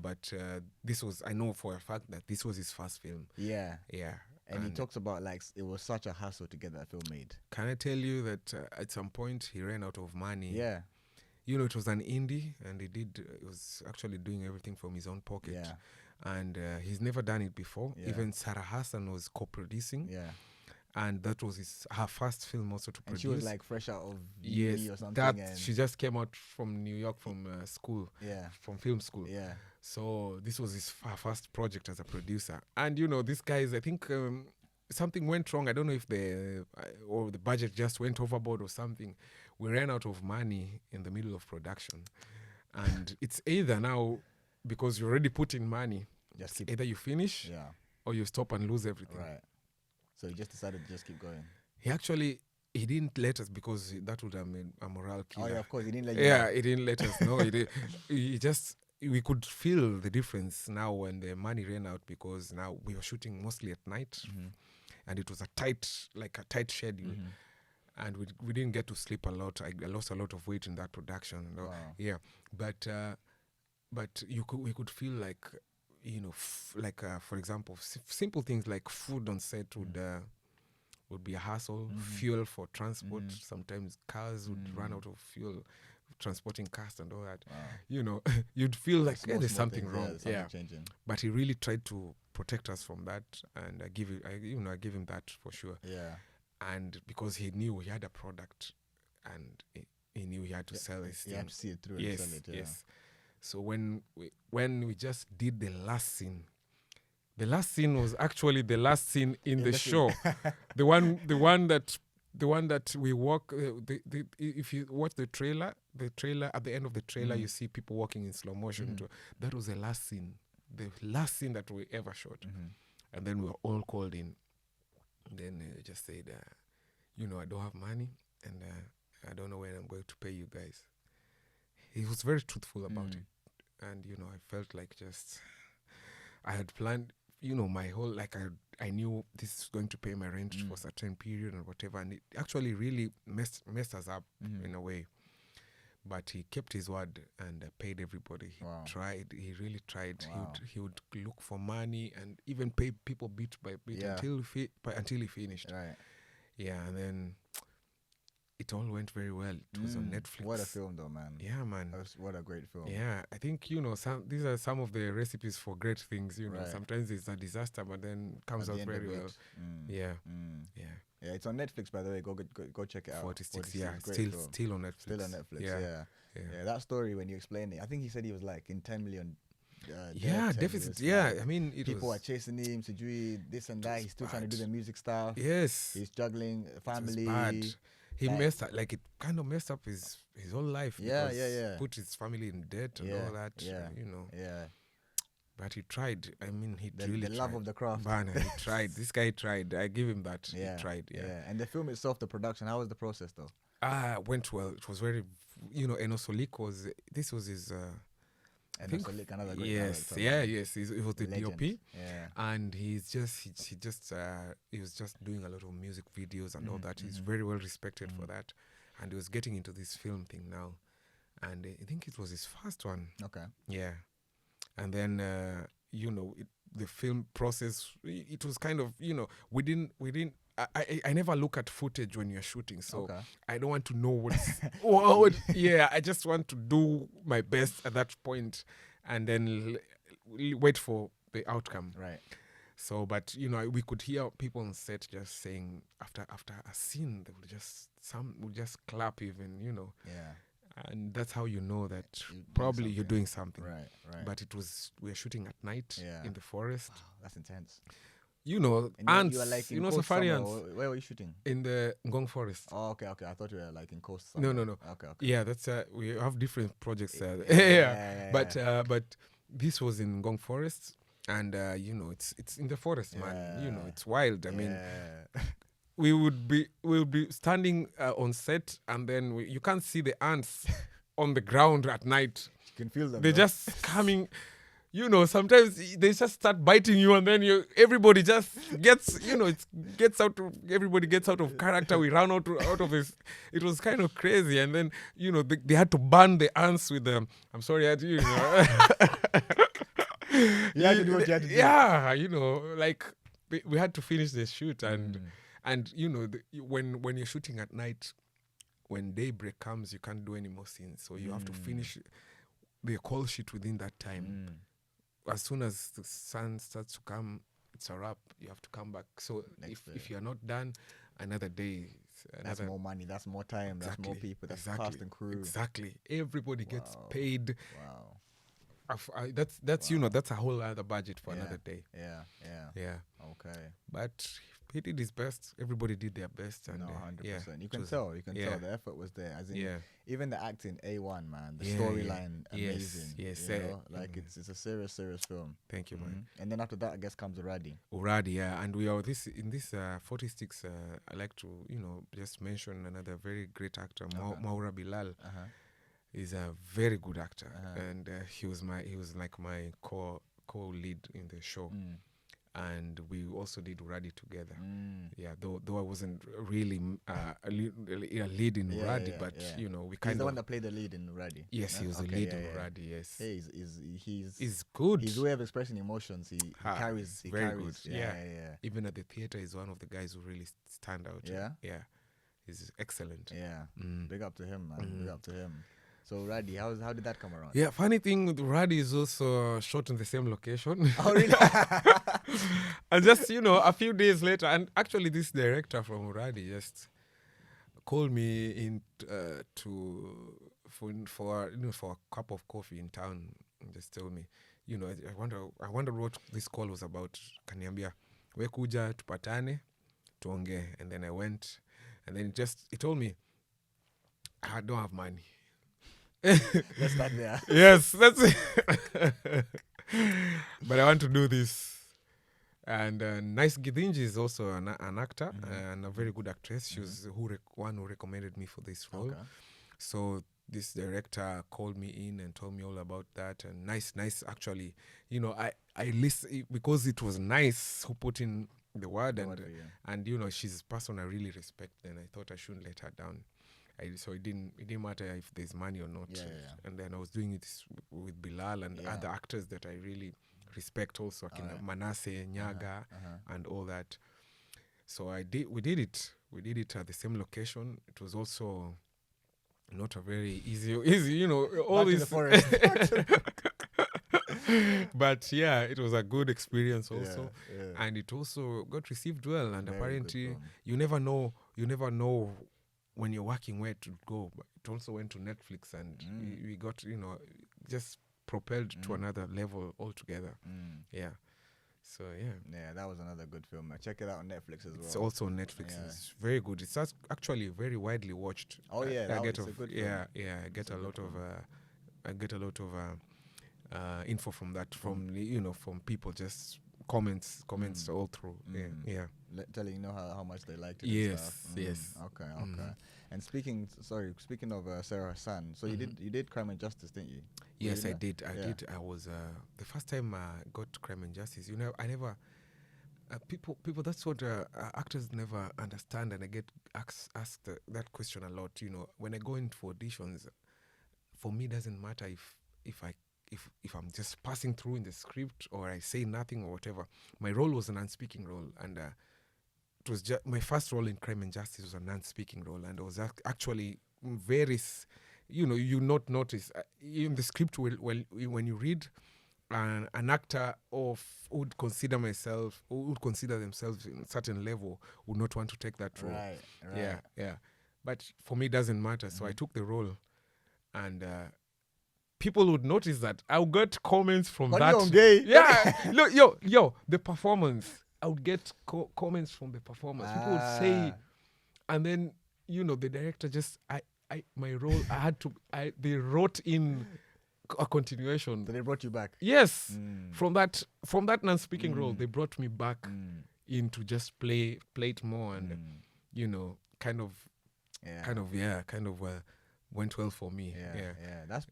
but this was, I know for a fact that this was his first film. Yeah. And he And talks about like it was such a hassle to get that film made. can I tell you that at some point he ran out of money? Yeah. It was an indie, and he was actually doing everything from his own pocket. Yeah. And he's never done it before. Yeah. Even Sarah Hassan was co-producing. Yeah. And that was her first film also to produce. And she was like fresh out of uni or something. She just came out from New York from school. Yeah. From film school. Yeah. So this was her first project as a producer. And these guys, I think something went wrong. I don't know if the budget just went overboard or something. We ran out of money in the middle of production. And it's either now, because you already put in money, either you finish or you stop and lose everything. Right. So he just decided to just keep going. He didn't let us, because that would have been a morale killer. Oh yeah, of course he didn't let you. Yeah, he didn't let us know. We could feel the difference now when the money ran out, because now we were shooting mostly at night, and it was a tight schedule, and we didn't get to sleep a lot. I lost a lot of weight in that production. Wow. Yeah, but we could feel like, for example, simple things like food on set would be a hassle. Fuel for transport. Sometimes cars would run out of fuel, transporting cast and all that. Wow. You'd feel like Small there's something things, wrong. something changing. But he really tried to protect us from that, and I give him that for sure. Yeah. And because he knew he had a product, and he knew he had to sell this thing. You have to see it through Yes, and sell it. Yeah. yes. So when we just did the last scene was actually the last scene in the show. the one that we walk. If you watch the trailer at the end of the trailer, you see people walking in slow motion. That was the last scene that we ever shot. And then we were all called in. And then just said, I don't have money, and I don't know when I'm going to pay you guys. He was very truthful about it. And, I felt like I had planned, my whole, I knew this is going to pay my rent for a certain period and whatever. And it actually really messed us up in a way. But he kept his word and paid everybody. He really tried. Wow. He would look for money and even pay people bit by bit until he finished. Right. Yeah, and then it all went very well. It was on Netflix. What a film, though, man. Yeah, man. What a great film. Yeah, I think, these are some of the recipes for great things. Right. Sometimes it's a disaster, but then comes out very well. Yeah. Yeah, it's on Netflix, by the way. Go check it out. 46, Great still on Netflix. Still on Netflix, yeah. That story, when you explained it, I think he said he was like in 10 million. Deficit. Yeah, I mean, people are chasing him, Sijui, this and that. He's still trying to do the music stuff. Yes. He's juggling family. It was bad. He messed up, it kind of messed up his whole life. Yeah. Put his family in debt and all that. Yeah. But he tried. I mean, he The really love tried. of the craft. Bana, he tried. This guy tried. I give him that. Yeah. He tried. Yeah. And the film itself, the production, how was the process though? Went well. It was very, Enosolik was. This was his. And also like another great yes, director, yeah, man. yes. It was the Legend. DOP, Yeah. and he was just doing a lot of music videos and all that. He's very well respected for that, and he was getting into this film thing now, and I think it was his first one. Okay. Yeah, and then the film process. It was kind of we didn't. I never look at footage when you're shooting, so Okay. I don't want to know what's yeah, I just want to do my best at that point and then wait for the outcome. Right. So, but we could hear people on set just saying after a scene, they would some would just clap even, Yeah. and that's how you know that You're probably you're doing something. Right. But we were shooting at night in the forest. Wow, that's intense. And ants, you were like in coast safari somewhere, ants. Where were you shooting? In the Ngong forest. Oh, okay. I thought you were like in coast No. somewhere. Okay. Yeah, that's we have different projects. Yeah. But this was in Ngong forest, and it's in the forest, man. It's wild. I mean, we'll be standing on set, and then you can't see the ants on the ground at night. You can feel them. They're just coming. Sometimes they just start biting you, and then everybody just gets, everybody gets out of character. We ran out of this. It was kind of crazy, and then they had to burn the ants with them. I'm sorry, I had to, You had to do what you had to do. Yeah, we had to finish the shoot, and when you're shooting at night, when daybreak comes, you can't do any more scenes, so you have to finish the call sheet within that time. As soon as the sun starts to come, it's a wrap. You have to come back. So if you're not done, another day. That's more money. That's more time. Exactly, that's more people. That's cast and crew. Exactly. Everybody gets paid. Wow. That's that's a whole other budget for another day. Yeah. Okay. But he did his best. Everybody did their best, and 100%. You can tell. The effort was there. As in, even the acting, A1, man. The storyline, amazing. Yes. It's a serious film. Thank you, man. And then after that, I guess comes Uradi. Yeah. And we are in this 46. I like to just mention another very great actor, Maura Bilal. He's a very good actor, and he was like my co-lead in the show. And we also did Uradi together. Yeah, though I wasn't really a lead in Uradi, but we kind He's the of one that played the lead in Uradi. Yes, he was the lead in Uradi. Yes, hey, he's good. His way of expressing emotions, he carries. He very carries. good. Yeah. Even at the theater, he's one of the guys who really stand out. Yeah, he's excellent. Yeah, big up to him, man. Big up to him. So Uradi, how did that come around? Yeah, funny thing with Uradi is also shot in the same location. Oh, really? And just a few days later, and actually this director from Uradi just called me in for a cup of coffee in town and just told me, I wonder what this call was about. Kaniambia, we kuja tupatane tuonge, and then I went, and then he told me, I don't have money. Let's start there. Yes, that's it. But I want to do this. And Nice Githinji is also an actor and a very good actress. She was one who recommended me for this role. Okay. So this director called me in and told me all about that. And Nice actually, I listened because it was Nice who put in the word, and she's a person I really respect, and I thought I shouldn't let her down. So it didn't matter if there's money or not. And then I was doing it with Bilal and other actors that I really respect also, Manasseh, Nyaga, and all that. So we did it at the same location. It was also not a very easy, all Back this. to the forest. But yeah, it was a good experience also. Yeah. And it also got received well. And Very apparently, good you never know when you're working where to go. But it also went to Netflix, and we got just propelled to another level altogether. Yeah. So Yeah, that was another good film. Check it out on Netflix as well. it's also on Netflix. Yeah. It's very good. It's actually very widely watched. Oh yeah, I get it's a good film. I get a lot of info from that, from from people, just comments all through. Yeah. Telling how much they liked it. Yes, and stuff. yes. Okay. And speaking of Sarah Hassan, so you did Crime and Justice, didn't you? Yes, I did. I did. I was the first time I got Crime and Justice. I never. People. That's what actors never understand, and I get asked that question a lot. When I go in for auditions, for me, it doesn't matter if I'm just passing through in the script or I say nothing or whatever. My role was a non-speaking role, and it was my first role in Crime and Justice was a non-speaking role, and I was actually very, you not notice in the script when you read. An actor who would consider themselves in a certain level would not want to take that role. Right. Yeah. But for me, it doesn't matter. So I took the role, and people would notice that. I'll get comments from that. You're gay. Yeah. Look, yo, the performance. I would get comments from the performance. People would say, and then the director just my role. They wrote in a continuation. So they brought you back. Yes, from that non-speaking role, they brought me back in to just play it more, and kind of went well for me. Yeah. That's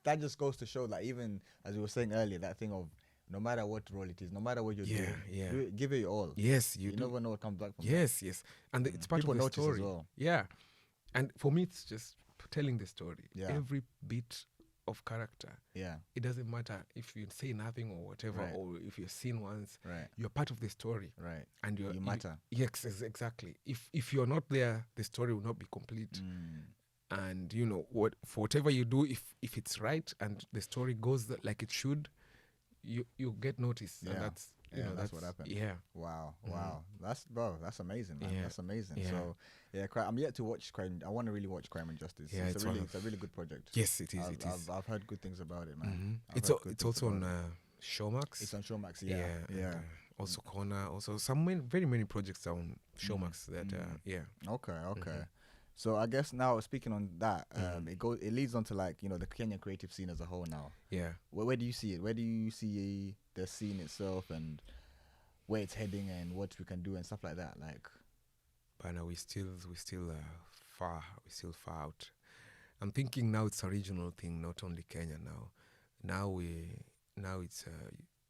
that just goes to show that even as we were saying earlier, that thing of no matter what role it is, no matter what you're doing, give it your all. Yes, you never know what comes back from yes, and it's part people of the notice story as well. Yeah, and for me, it's just telling the story. Yeah. Every bit of character. Yeah. It doesn't matter if you say nothing or whatever, or if you're seen once. Right. You're part of the story. Right. And you matter. Yes, exactly. If you're not there, the story will not be complete. And for whatever you do, if it's right and the story goes like it should, you get noticed. Yeah. And that's that's what happened. Yeah. Wow. That's amazing, man. Yeah. That's amazing. Yeah. So I'm yet to watch Crime. I want to really watch Crime and Justice. Yeah, it's a really good project. Yes, it is. I've heard good things about it, man. It's also on Showmax. It's on Showmax. Yeah. Also Corner. Also very many projects are on Showmax. Okay. So I guess now speaking on that, it leads on to the Kenyan creative scene as a whole now. Yeah. Where do you see it? Where do you see the scene itself and where it's heading and what we can do and stuff like that? But now we still far out. I'm thinking now it's a regional thing, not only Kenya now. Now it's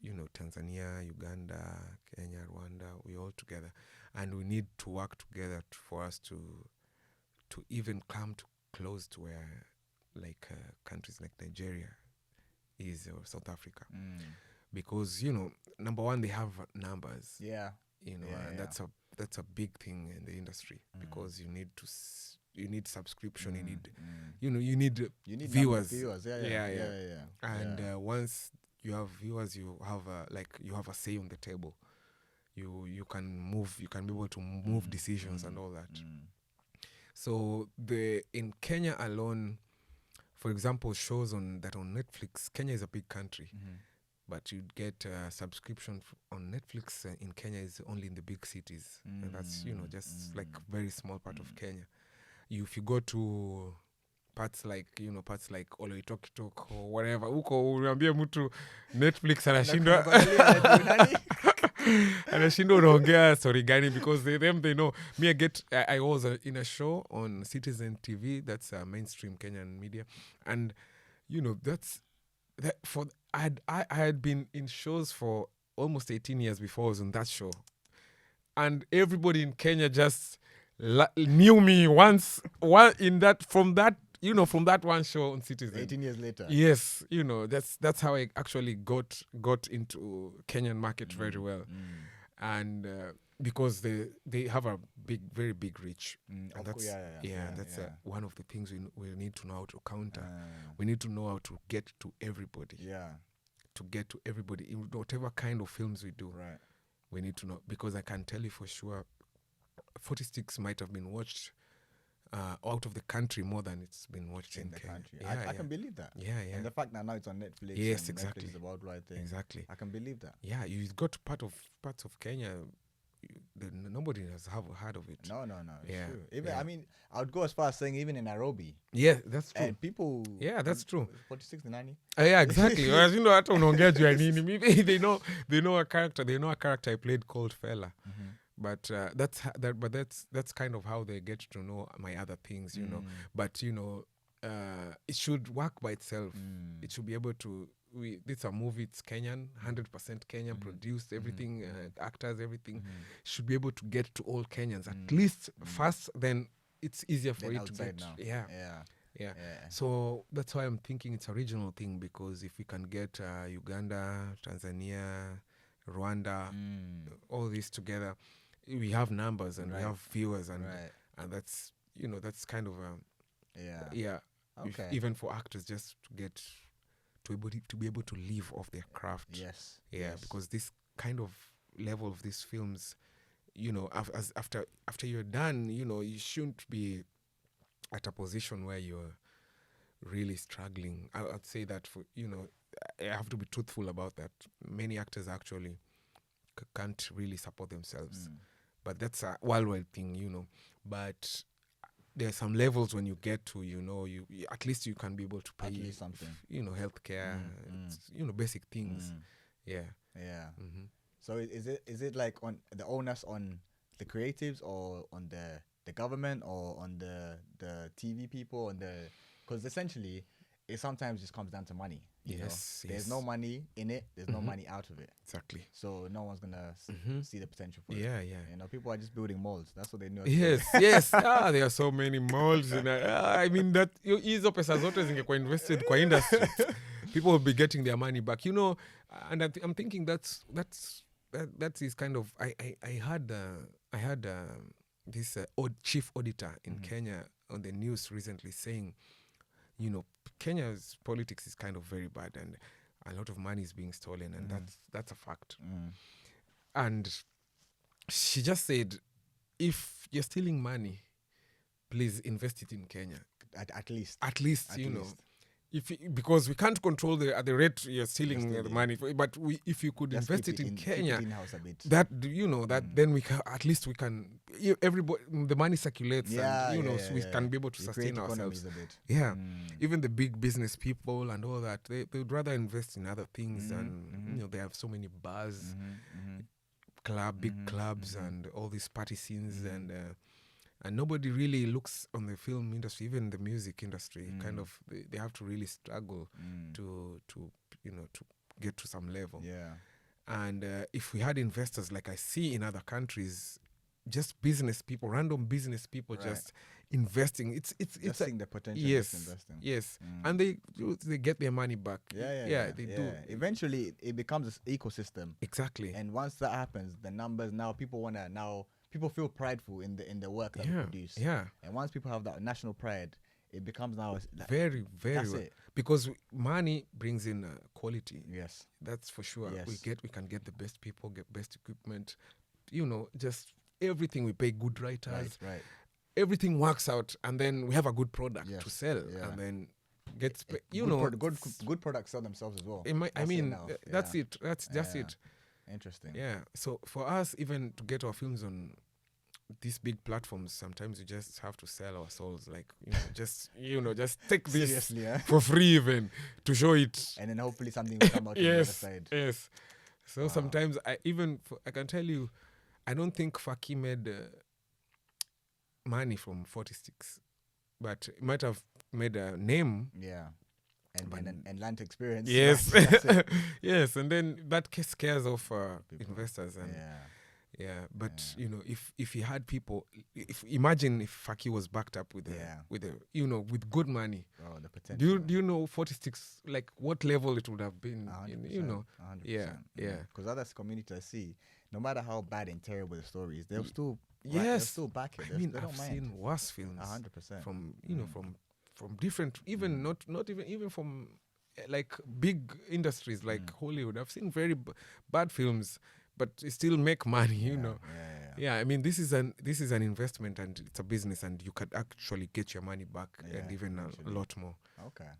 Tanzania, Uganda, Kenya, Rwanda, we all together, and we need to work together for us to even come close to where countries like Nigeria is, or South Africa, because number one, they have numbers. Yeah. And that's a big thing in the industry, because you need subscription, you need viewers. Yeah. And once you have viewers, you have a say on the table. You can be able to move decisions and all that. So in Kenya alone, for example, shows on Netflix. Kenya is a big country, but you get a subscription on Netflix in Kenya is only in the big cities, and that's just like very small part of Kenya. If you go to parts like Oloitokitok or whatever, huko unaambia mtu Netflix anashindwa anashindwa unaongea story gani, because they know me. I was in a show on Citizen TV, that's mainstream Kenyan media, and I had been in shows for almost 18 years before I was on that show, and everybody in Kenya just knew me from that one show on Citizen. 18 years later. Yes, that's how I actually got into Kenyan market very well, and because they have a very big reach, and that's one of the things we need to know how to counter. We need to know how to get to everybody. Yeah, to get to everybody in whatever kind of films we do. Right. We need to know, because I can tell you for sure, 46 might have been watched out of the country more than it's been watched in the Kenya. country. I can believe that. Yeah. And the fact that now it's on Netflix. Yes, and exactly. Netflix is a worldwide thing. Exactly. I can believe that. Yeah, you've got parts of Kenya nobody has heard of it. No. It's Yeah, true. Even yeah. I mean, I would go as far as saying even in Nairobi, Yeah, that's true. and people. Yeah, that's true. 46 to 90. Yeah, exactly. Whereas hata unaongea juu ya nini, maybe they know a character I played called Fella. But that's kind of how they get to know my other things, you know. But it should work by itself. It should be able to. It's a movie. It's Kenyan, 100% Kenyan produced. Everything, actors, everything should be able to get to all Kenyans at least first. Then it's easier for it to get. Now. Yeah. So that's why I'm thinking it's a regional thing, because if we can get Uganda, Tanzania, Rwanda, all these together, we have numbers and we have viewers, and that's that's kind of Okay. even for actors, just to get to be able to live off their craft. Yes. Because this kind of level of these films, after you're done, you shouldn't be at a position where you're really struggling. I'd say that I have to be truthful about that. Many actors actually can't really support themselves. But that's a worldwide thing, But there are some levels when you get to, you at least you can be able to pay at least something. Healthcare, basic things. Yeah. So is it like on the onus on the creatives, or on the government, or on the TV people, because essentially it sometimes just comes down to money. Yes. There's no money in it. There's no money out of it. Exactly. So no one's gonna see the potential for it. Yeah. People are just building malls. That's what they know. Yes. There are so many malls. I mean that hizo pesa zote zingekuwa invested kwa industry, people will be getting their money back. And I'm thinking that is kind of I had this chief auditor in Kenya on the news recently saying, Kenya's politics is kind of very bad, and a lot of money is being stolen, and that's a fact. And she just said, if you're stealing money, please invest it in Kenya. At least. Because we can't control the rate you're stealing the money, but if you could just invest it in Kenya, that then we can everybody, the money circulates, so we can be able to sustain ourselves. Even the big business people and all that, they would rather invest in other things, and they have so many bars, big clubs, and all these party scenes, and nobody really looks on the film industry, even the music industry. Kind of, they have to really struggle to get to some level. And if we had investors like I see in other countries, just business people, random business people, just investing. It's seeing the potential. Yes, and they get their money back. They do. Eventually, it becomes an ecosystem. Exactly. And once that happens, the numbers people feel prideful in the work that they produce. And once people have that national pride, it becomes now very, very well. Because money brings in quality. Yes, that's for sure. Yes. We can get the best people, get best equipment. Just everything. We pay good writers. Right. Everything works out, and then we have a good product to sell, and then gets good products sell themselves as well. That's it. That's just it. Interesting. Yeah. So for us, even to get our films on these big platforms, sometimes you just have to sell our souls. Like, just take this for free, even to show it, and then hopefully something will come out on the other side. Yes. So sometimes I can tell you, I don't think Faki made money from 46, but it might have made a name. Yeah. And land experience. Yes. Yes, and then that scares off investors. And but if he had people, imagine if Faki was backed up with with good money. Oh, the potential. Do you know 46, like what level it would have been? 100%. Because other communities I see, no matter how bad and terrible the story is, they'll still back it. I've seen worse films. 100%. From from different, even not even from like big industries like Hollywood. I've seen very bad films, but still make money. I mean, this is an investment, and it's a business, and you could actually get your money back, and even a lot more. Okay.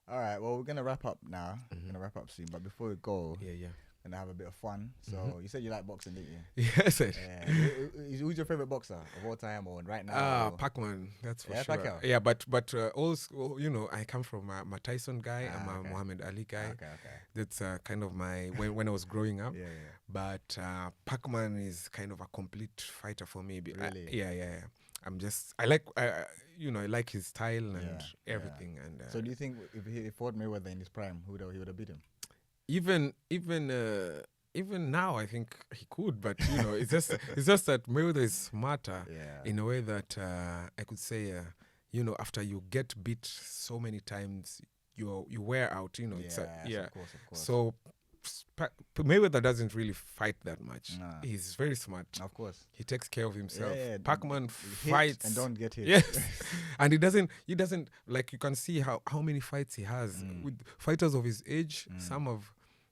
All right. Well, we're gonna wrap up now. We're gonna wrap up soon, but before we go, and have a bit of fun. So you said you like boxing, didn't you? Yes, sir. Yeah. Who's your favorite boxer of all time or right now? Pacman, that's for Yeah, sure. Pacquiao. Yeah, but also, I come from a Tyson guy. I'm a Okay. Muhammad Ali guy. Okay. That's kind of my when I was growing up. Yeah. But Pacman is kind of a complete fighter for me. Really? Yeah. I like his style and everything. And So do you think if he fought Mayweather in his prime, he would have beat him? even now, I think he could, but it's just that Mayweather is smarter in a way that I could say, after you get beat so many times, you wear out. Of course. So Mayweather doesn't really fight that much. Nah. He's very smart. Of course. He takes care of himself. Yeah. Pacman Hit fights and don't get hit. Yes, and he doesn't like, you can see how many fights he has with fighters of his age. Some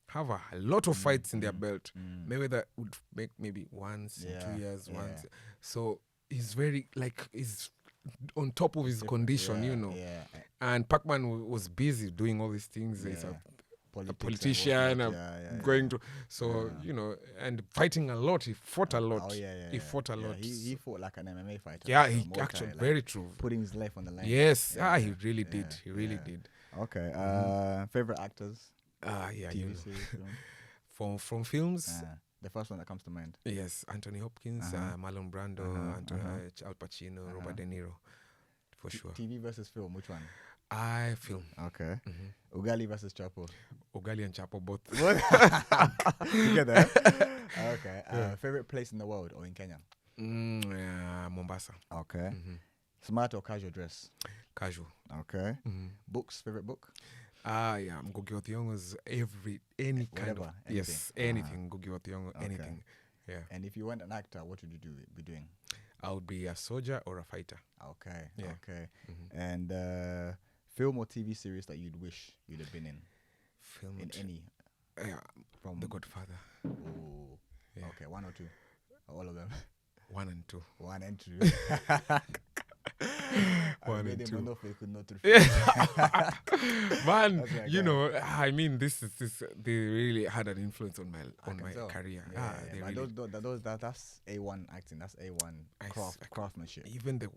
have a lot of fights in their belt. Mayweather would make maybe once in 2 years, once. So he's very he's on top of his condition, Yeah. And Pacman was busy doing all these things. He's a politician, going to and fighting a lot. He fought a lot. He fought a lot. He fought like an MMA fighter. Yeah, he actually very true. Putting his life on the line. Yes, he really did. He really did. Okay. Favorite actors? TV series, from films. The first one that comes to mind. Yes, Anthony Hopkins, Marlon Brando, Al Pacino, Robert De Niro, for sure. TV versus film, which one? Film. Okay. Ugali versus Chapo. Ugali and Chapo both. Together. Okay. Favorite place in the world or in Kenya? Mombasa. Okay. Smart or casual dress? Casual. Okay. Books, favorite book? Ngugi wa Thiong'o's any kind of anything. Yes, anything. Ngugi wa Thiong'o, anything. Yeah. And if you weren't an actor, what would you be doing? I would be a soldier or a fighter. Okay. Yeah. Okay. And film or TV series that you'd wish you'd have been in? Film in any? From The Godfather. Oh. Yeah. Okay. 1 or 2? All of them. 1 and 2. 1 and 2. 1 and 2. Man, I mean, this they really had an influence on my career. That's A1 acting. That's A1 craftsmanship. Even the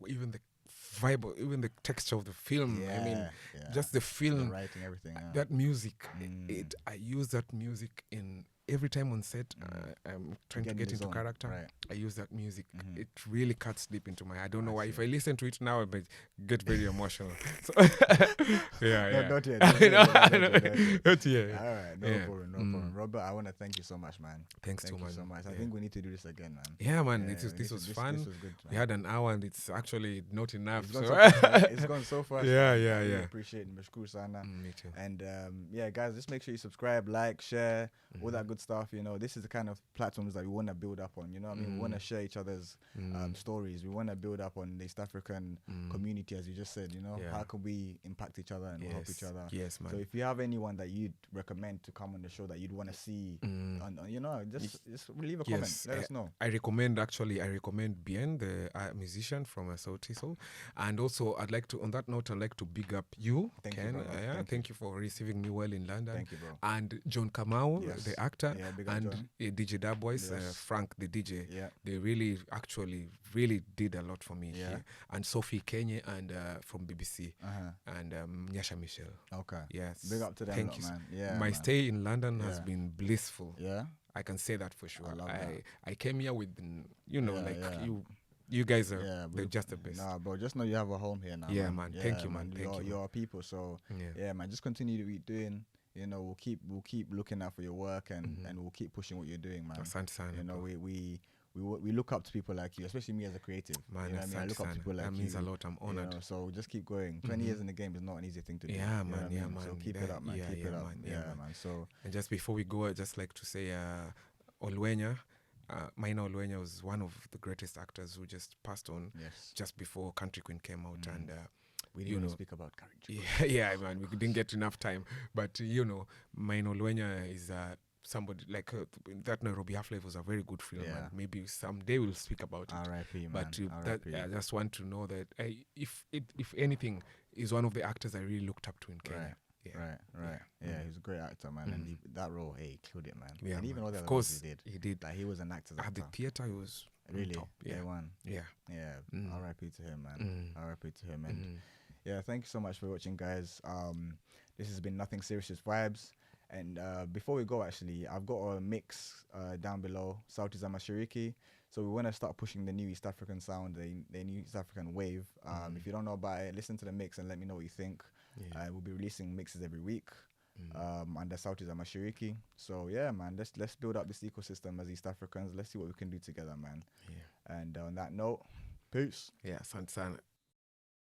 vibe, even the texture of the film. I mean, just the film, the writing, everything. That music. I use that music in every time on set. I'm trying to get into character. Right. I use that music. It really cuts deep into my. I don't know why. If I listen to it now, I might get very emotional. So Not yet. Not yet. All right, no problem. Robert, I want to thank you so much, man. Thank you so much. I think we need to do this again, man. Yeah, man. This was fun. This was good, we had an hour, and it's actually not enough. It's gone so fast. Yeah. I really appreciate it. Mashkuru sana. Me too. And guys, just make sure you subscribe, like, share, all that good stuff. This is the kind of platforms that we want to build up on. We want to share each other's stories. We want to build up on the East African community, as you just said. How can we impact each other and help each other? Yes, man. So if you have anyone that you'd recommend to come on the show that you'd want to see, just leave a comment. Let us know. I recommend Bien, the musician from SAUTI. And also, I'd like to big up you, Ken. Thank you for receiving me well in London. Thank you, bro. And John Kamau, the actor, and John. DJ Dabois, Frank, the DJ. They really did a lot for me here. And Sophie Kenya and from BBC and Nyasha Michelle. Okay. Yes. Big up to them, Thank you. Man. Yeah. My stay in London has been blissful. Yeah. I can say that for sure. I came here with you guys are just the best. Nah, bro, just know you have a home here now. Yeah, man. Thank you, man. Thank you. You're our people, so man, just continue to be doing. We'll keep looking out for your work and we'll keep pushing what you're doing, man. We look up to people like you, especially me as a creative. Man, I look up to people like you. That means a lot. I'm honored. So just keep going. 20 years in the game is not an easy thing to do. Yeah, man. Man. So keep it up, man. Keep it up. Man. So, and just before we go, I'd just like to say, Olwenya, Maina Olwenya was one of the greatest actors who just passed on just before Country Queen came out, and we didn't even speak about Country Queen. Yeah, man. We didn't get enough time, but Maina Olwenya is somebody like that. Nairobi Half-Life was a very good film, and maybe someday we'll speak about it. R.I.P. But I just want to know that if anything, is one of the actors I really looked up to in Kenya. Right. Yeah, he was a great actor, man. And that role, he killed it, man. Yeah, and even man. all the Of other course, movies he did. like he was an actor's At the actor. theater, he was on Really, top. Yeah, A1. yeah. R.I.P. to him, man. R.I.P. to him, and yeah, thank you so much for watching, guys. This has been Nothing Serious, Just Vibes. And before we go, actually, I've got a mix down below, SAUTI's and MASHARIKI. So we want to start pushing the new East African sound, the new East African wave. If you don't know about it, listen to the mix and let me know what you think. We'll be releasing mixes every week. And the SAUTI's and MASHARIKI. So yeah, man, let's build up this ecosystem as East Africans. Let's see what we can do together, man. And on that note, peace. Yeah, San.